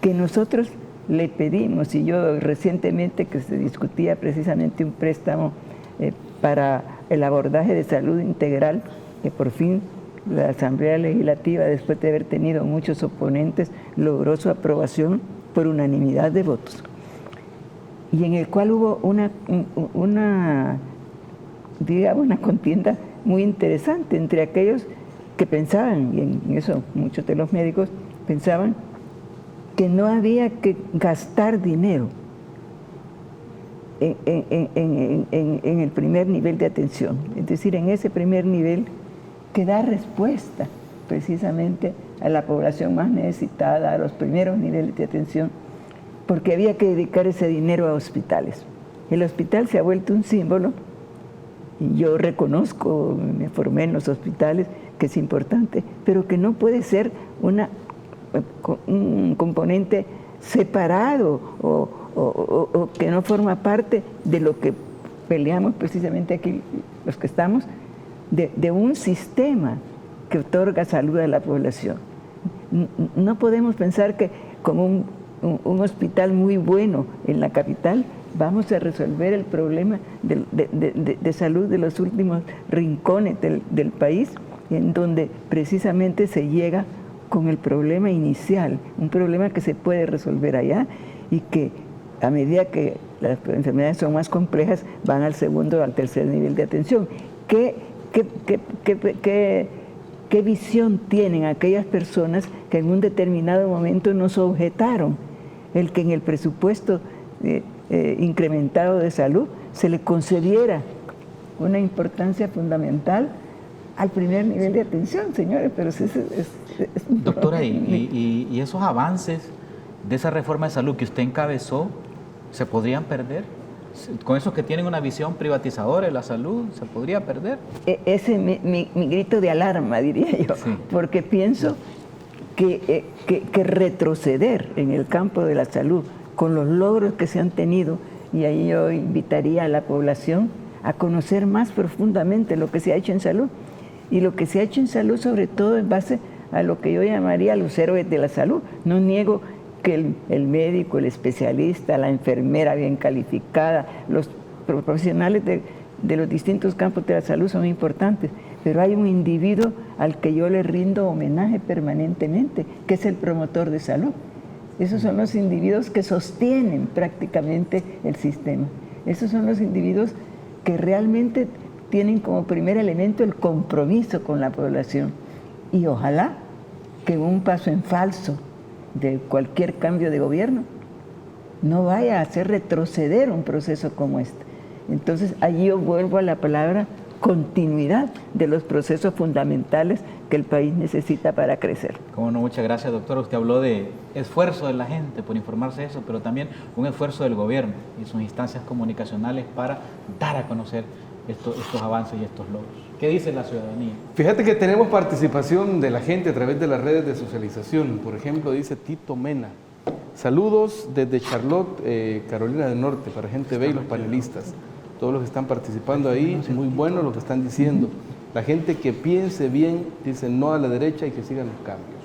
que nosotros le pedimos. Y yo recientemente, que se discutía precisamente un préstamo para el abordaje de salud integral, que por fin la Asamblea Legislativa, después de haber tenido muchos oponentes, logró su aprobación por unanimidad de votos, y en el cual hubo una contienda muy interesante entre aquellos que pensaban, y en eso muchos de los médicos pensaban, que no había que gastar dinero en el primer nivel de atención, es decir, en ese primer nivel que da respuesta precisamente a la población más necesitada, a los primeros niveles de atención, porque había que dedicar ese dinero a hospitales. El hospital se ha vuelto un símbolo, y yo reconozco, me formé en los hospitales, que es importante, pero que no puede ser un componente separado o que no forma parte de lo que peleamos precisamente aquí los que estamos, de un sistema que otorga salud a la población. No podemos pensar que con un hospital muy bueno en la capital vamos a resolver el problema de salud de los últimos rincones del país, en donde precisamente se llega con el problema inicial, un problema que se puede resolver allá y que a medida que las enfermedades son más complejas van al segundo o al tercer nivel de atención. ¿Qué visión tienen aquellas personas que en un determinado momento nos objetaron el que en el presupuesto incrementado de salud se le concediera una importancia fundamental al primer nivel de atención, señores? Pero es doctora, y esos avances de esa reforma de salud que usted encabezó, ¿se podrían perder? Con esos que tienen una visión privatizadora de la salud, ¿se podría perder? Ese es mi grito de alarma, diría yo, sí. Porque pienso que retroceder en el campo de la salud con los logros que se han tenido, y ahí yo invitaría a la población a conocer más profundamente lo que se ha hecho en salud, y lo que se ha hecho en salud sobre todo en base a lo que yo llamaría los héroes de la salud. No niego que el médico, el especialista, la enfermera bien calificada, los profesionales de los distintos campos de la salud son importantes, pero hay un individuo al que yo le rindo homenaje permanentemente, que es el promotor de salud. Esos son los individuos que sostienen prácticamente el sistema. Esos son los individuos que realmente tienen como primer elemento el compromiso con la población. Y ojalá que un paso en falso de cualquier cambio de gobierno no vaya a hacer retroceder un proceso como este. Entonces, allí yo vuelvo a la palabra continuidad de los procesos fundamentales que el país necesita para crecer. Cómo no, muchas gracias, doctora. Usted habló de esfuerzo de la gente por informarse de eso, pero también un esfuerzo del gobierno y sus instancias comunicacionales para dar a conocer estos avances y estos logros. ¿Qué dice la ciudadanía? Fíjate que tenemos participación de la gente a través de las redes de socialización. Por ejemplo, dice Tito Mena: saludos desde Charlotte, Carolina del Norte, para Gente B y los panelistas. Todos los que están participando ahí, muy bueno lo que están diciendo. La gente que piense bien dice no a la derecha y que sigan los cambios.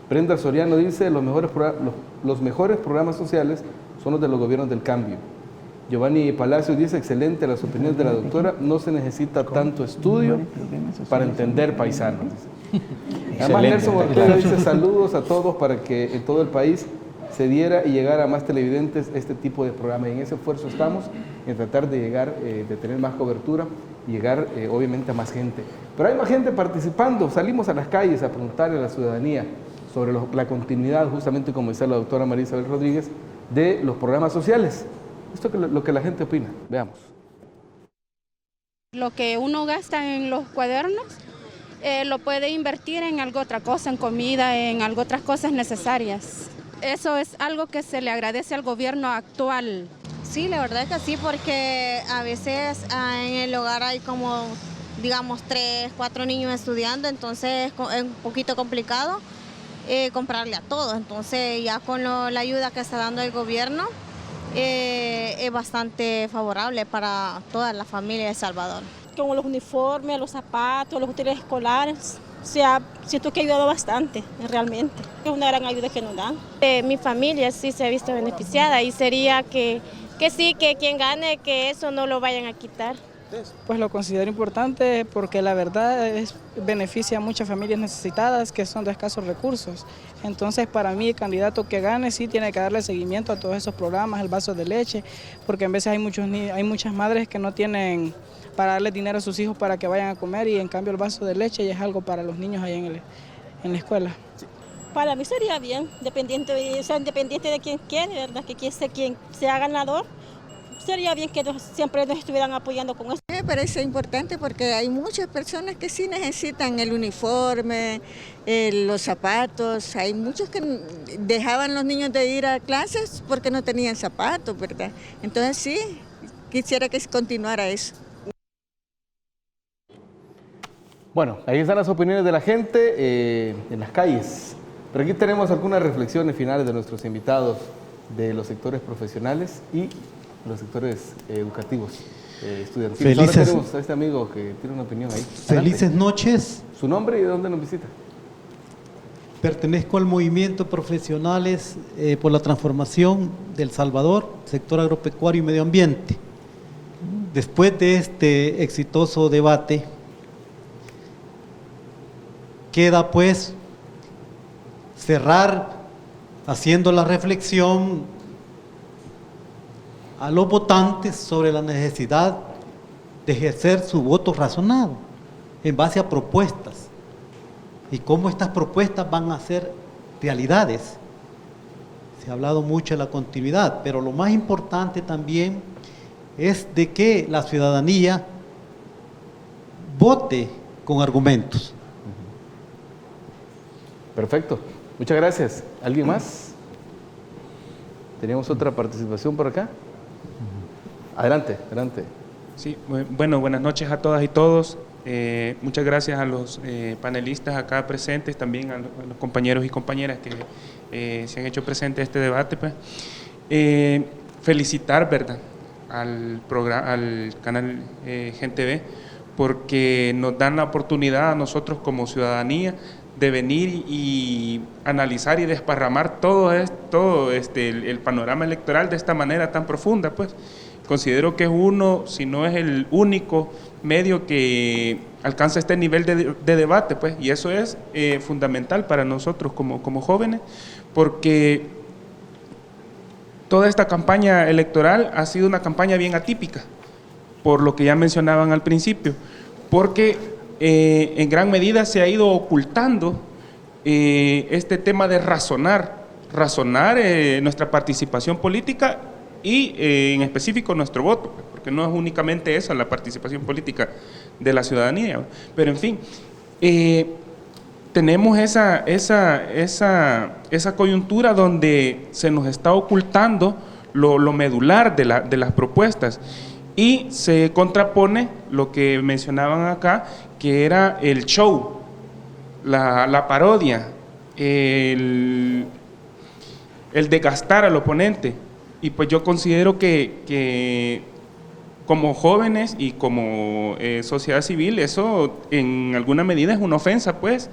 Brenda Soriano dice los mejores programas sociales son los de los gobiernos del cambio. Giovanni Palacios dice excelente las opiniones de la doctora, no se necesita tanto estudio para entender paisanos. Además Nelson Ortega dice saludos a todos para que en todo el país se diera y llegara a más televidentes este tipo de programa. Y en ese esfuerzo estamos, en tratar de llegar, de tener más cobertura y llegar obviamente a más gente. Pero hay más gente participando, salimos a las calles a preguntarle a la ciudadanía sobre la continuidad, justamente como decía la doctora María Isabel Rodríguez, de los programas sociales. Esto es lo que la gente opina. Veamos. Lo que uno gasta en los cuadernos lo puede invertir en algo otra cosa, en comida, en algo otras cosas necesarias. Eso es algo que se le agradece al gobierno actual. Sí, la verdad es que sí, porque a veces en el hogar hay como, digamos, 3, 4 niños estudiando, entonces es un poquito complicado comprarle a todos. Entonces ya con la ayuda que está dando el gobierno, es bastante favorable para toda la familia de Salvador. como los uniformes, los zapatos, los útiles escolares. O sea, siento que ha ayudado bastante, realmente. Es una gran ayuda que nos dan. Mi familia sí se ha visto beneficiada y sería que sí, que quien gane, que eso no lo vayan a quitar. Pues lo considero importante porque la verdad beneficia a muchas familias necesitadas que son de escasos recursos. Entonces, para mí, el candidato que gane sí tiene que darle seguimiento a todos esos programas, el vaso de leche, porque a veces hay muchas madres que no tienen para darle dinero a sus hijos para que vayan a comer, y en cambio el vaso de leche ya es algo para los niños ahí en la escuela. Para mí sería bien, independiente de quien quiere, ¿verdad? Que quien sea ganador. Sería bien que siempre nos estuvieran apoyando con eso. Me parece importante porque hay muchas personas que sí necesitan el uniforme, los zapatos. Hay muchos que dejaban los niños de ir a clases porque no tenían zapatos, ¿verdad? Entonces sí, quisiera que continuara eso. Bueno, ahí están las opiniones de la gente en las calles. Pero aquí tenemos algunas reflexiones finales de nuestros invitados de los sectores profesionales y los sectores educativos, estudiantiles. Ahora tenemos a este amigo que tiene una opinión ahí. Felices Adelante. noches. ¿Su nombre y de dónde nos visita? Pertenezco al movimiento Profesionales por la Transformación del Salvador, sector agropecuario y medio ambiente. Después de este exitoso debate, queda pues cerrar haciendo la reflexión a los votantes sobre la necesidad de ejercer su voto razonado en base a propuestas y cómo estas propuestas van a ser realidades. Se ha hablado mucho de la continuidad, pero lo más importante también es de que la ciudadanía vote con argumentos. Perfecto, muchas gracias. ¿Alguien más? ¿Teníamos otra participación por acá? Adelante, adelante. Sí, bueno, buenas noches a todas y todos. Muchas gracias a los panelistas acá presentes, también a los compañeros y compañeras que se han hecho presentes a este debate. Pues. Felicitar, ¿verdad?, al canal Gente V, porque nos dan la oportunidad a nosotros como ciudadanía de venir y analizar y desparramar todo el panorama electoral de esta manera tan profunda, pues. Considero que es uno, si no es el único medio que alcanza este nivel de debate, pues, y eso es fundamental para nosotros como jóvenes, porque toda esta campaña electoral ha sido una campaña bien atípica, por lo que ya mencionaban al principio, porque en gran medida se ha ido ocultando este tema de razonar nuestra participación política y en específico nuestro voto, porque no es únicamente esa la participación política de la ciudadanía, pero en fin, tenemos esa coyuntura donde se nos está ocultando lo medular de las propuestas, y se contrapone lo que mencionaban acá, que era el show, la parodia, el desgastar al oponente. Y pues yo considero que como jóvenes y como sociedad civil, eso en alguna medida es una ofensa, pues,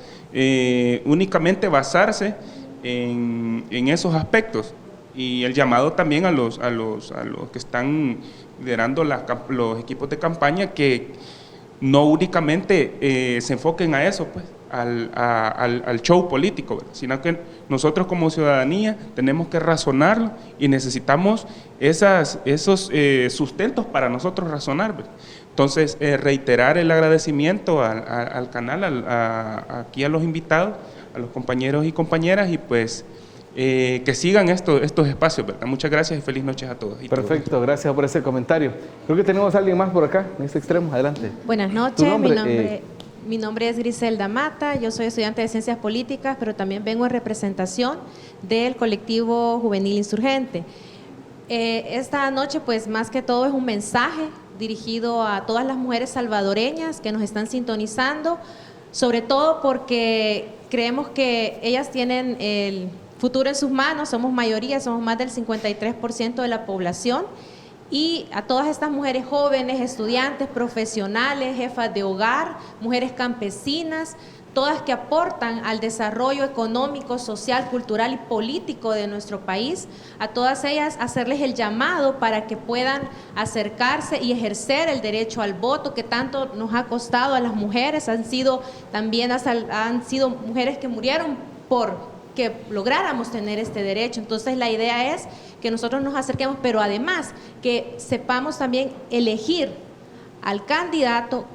únicamente basarse en esos aspectos. Y el llamado también a los que están liderando los equipos de campaña, que no únicamente se enfoquen a eso, pues, al show político, ¿verdad?, sino que nosotros como ciudadanía tenemos que razonarlo y necesitamos esos sustentos para nosotros razonar, ¿verdad? Entonces, reiterar el agradecimiento al canal, aquí a los invitados, a los compañeros y compañeras, y pues que sigan estos espacios, ¿verdad? Muchas gracias y feliz noches a todos. Perfecto, gracias por ese comentario. Creo que tenemos a alguien más por acá, en este extremo. Adelante. Buenas noches, mi nombre es Griselda Mata, yo soy estudiante de Ciencias Políticas, pero también vengo en representación del colectivo juvenil insurgente. Esta noche, pues más que todo, es un mensaje dirigido a todas las mujeres salvadoreñas que nos están sintonizando, sobre todo porque creemos que ellas tienen el futuro en sus manos. Somos mayoría, somos más del 53% de la población, y a todas estas mujeres jóvenes, estudiantes, profesionales, jefas de hogar, mujeres campesinas, todas que aportan al desarrollo económico, social, cultural y político de nuestro país, a todas ellas hacerles el llamado para que puedan acercarse y ejercer el derecho al voto que tanto nos ha costado a las mujeres. Han sido mujeres que murieron por que lográramos tener este derecho. Entonces la idea es que nosotros nos acerquemos, pero además que sepamos también elegir al candidato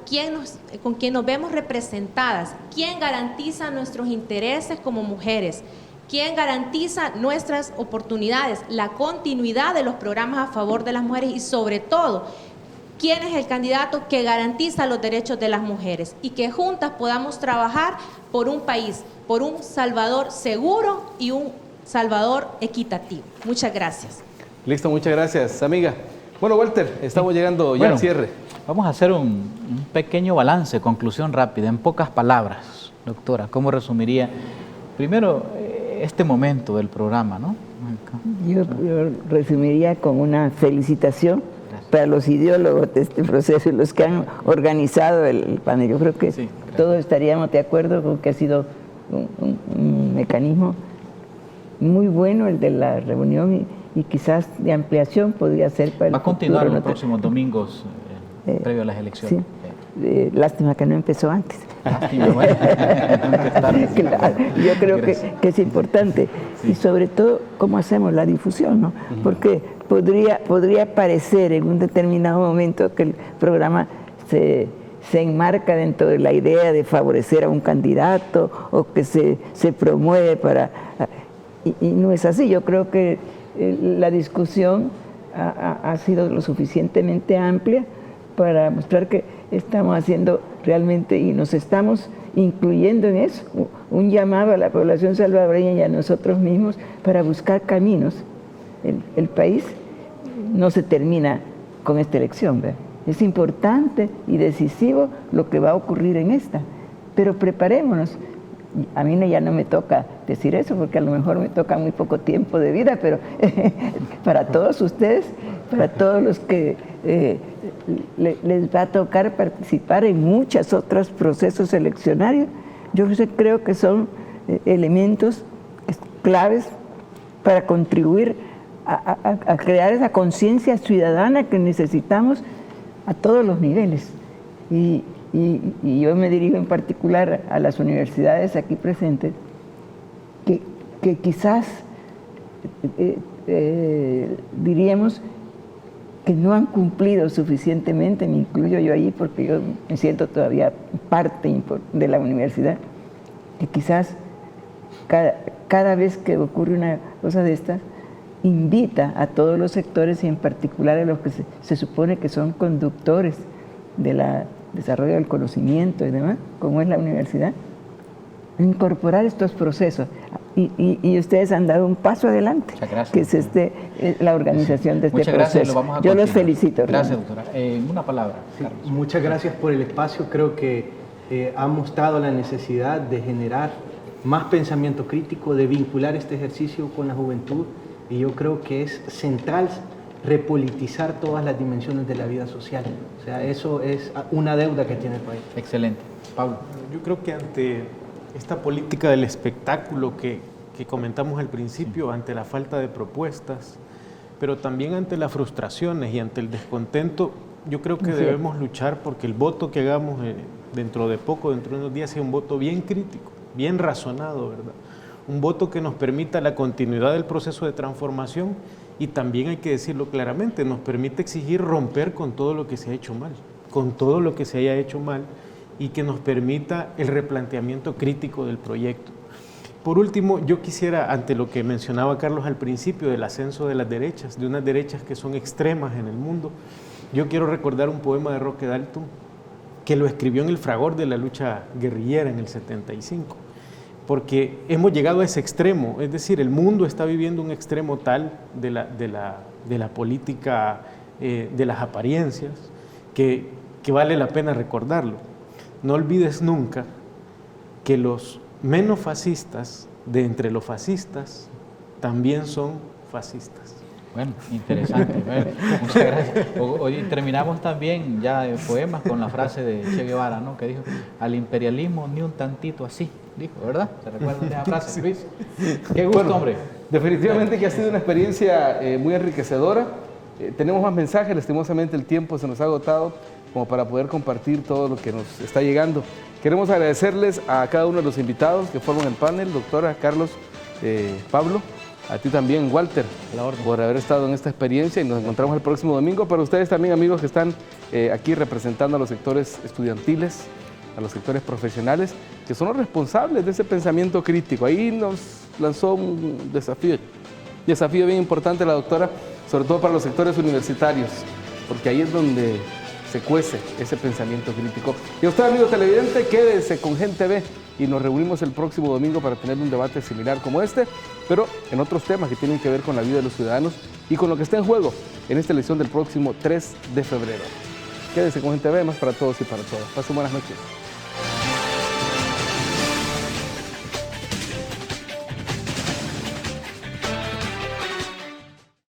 con quien nos vemos representadas, quién garantiza nuestros intereses como mujeres, quién garantiza nuestras oportunidades, la continuidad de los programas a favor de las mujeres y sobre todo, quién es el candidato que garantiza los derechos de las mujeres y que juntas podamos trabajar por un país, por un Salvador seguro y un Salvador equitativo. Muchas gracias. Listo, muchas gracias, amiga. Bueno, Walter, estamos llegando ya al cierre. Vamos a hacer un pequeño balance, conclusión rápida, en pocas palabras. Doctora, ¿cómo resumiría primero este momento del programa, ¿no? Yo resumiría con una felicitación para los ideólogos de este proceso y los que han organizado el panel. Yo creo que todos estaríamos de acuerdo con que ha sido un mecanismo muy bueno el de la reunión y quizás de ampliación podría ser para el Va a continuar futuro, los próximos domingos previo a las elecciones. Sí. Lástima que no empezó antes. Lástima, bueno. Claro, yo creo que es importante. Sí. Y sobre todo, cómo hacemos la difusión, ¿no? Porque podría parecer en un determinado momento que el programa se enmarca dentro de la idea de favorecer a un candidato o que se promueve para... Y no es así. Yo creo que la discusión ha sido lo suficientemente amplia para mostrar que estamos haciendo realmente y nos estamos incluyendo en eso, un llamado a la población salvadoreña y a nosotros mismos para buscar caminos. El país no se termina con esta elección, ¿verdad? Es importante y decisivo lo que va a ocurrir en esta, pero preparémonos. A mí ya no me toca decir eso porque a lo mejor me toca muy poco tiempo de vida, pero para todos ustedes, para todos los que les va a tocar participar en muchos otros procesos eleccionarios, yo creo que son elementos claves para contribuir a crear esa conciencia ciudadana que necesitamos a todos los niveles. Y yo me dirijo en particular a las universidades aquí presentes, que quizás diríamos que no han cumplido suficientemente, me incluyo yo ahí porque yo me siento todavía parte de la universidad, que quizás cada vez que ocurre una cosa de estas, invita a todos los sectores y en particular a los que se supone que son conductores de la desarrollo del conocimiento y demás, como es la universidad, incorporar estos procesos. Y ustedes han dado un paso adelante, que es la organización de este Muchas proceso. Gracias, lo vamos a Yo los continuar. felicito. Gracias, doctora. Una palabra, Carlos. Muchas gracias por el espacio. Creo que ha mostrado la necesidad de generar más pensamiento crítico, de vincular este ejercicio con la juventud, y yo creo que es central repolitizar todas las dimensiones de la vida social. O sea, eso es una deuda que tiene el país. Excelente. Pablo. Yo creo que ante esta política del espectáculo que comentamos al principio, ante la falta de propuestas, pero también ante las frustraciones y ante el descontento, yo creo que debemos luchar porque el voto que hagamos dentro de poco, dentro de unos días, sea un voto bien crítico, bien razonado, ¿verdad? Un voto que nos permita la continuidad del proceso de transformación y también, hay que decirlo claramente, nos permite exigir romper con todo lo que se ha hecho mal, con todo lo que se haya hecho mal, y que nos permita el replanteamiento crítico del proyecto. Por último, yo quisiera, ante lo que mencionaba Carlos al principio del ascenso de las derechas, de unas derechas que son extremas en el mundo, yo quiero recordar un poema de Roque Dalton que lo escribió en el fragor de la lucha guerrillera en el 75, porque hemos llegado a ese extremo, es decir, el mundo está viviendo un extremo tal de la política, de las apariencias, que vale la pena recordarlo. No olvides nunca que los menos fascistas de entre los fascistas también son fascistas. Bueno, interesante. Bueno, muchas gracias. Hoy terminamos también ya de poemas con la frase de Che Guevara, ¿no? Que dijo, al imperialismo ni un tantito así, dijo, ¿verdad? ¿Se recuerdan de esa frase, Luis? Qué gusto, Bueno, hombre. Definitivamente que ha sido una experiencia muy enriquecedora. Tenemos más mensajes, lastimosamente el tiempo se nos ha agotado como para poder compartir todo lo que nos está llegando. Queremos agradecerles a cada uno de los invitados que forman el panel, doctora, Carlos, Pablo, a ti también, Walter, por haber estado en esta experiencia y nos encontramos el próximo domingo. Para ustedes también, amigos que están aquí representando a los sectores estudiantiles, a los sectores profesionales, que son los responsables de ese pensamiento crítico. Ahí nos lanzó un desafío bien importante la doctora, sobre todo para los sectores universitarios, porque ahí es donde se cuece ese pensamiento crítico. Y usted, amigo televidente, quédese con Gente B y nos reunimos el próximo domingo para tener un debate similar como este, pero en otros temas que tienen que ver con la vida de los ciudadanos y con lo que está en juego en esta elección del próximo 3 de febrero. Quédese con Gente B, más para todos y para todas. Pasen buenas noches.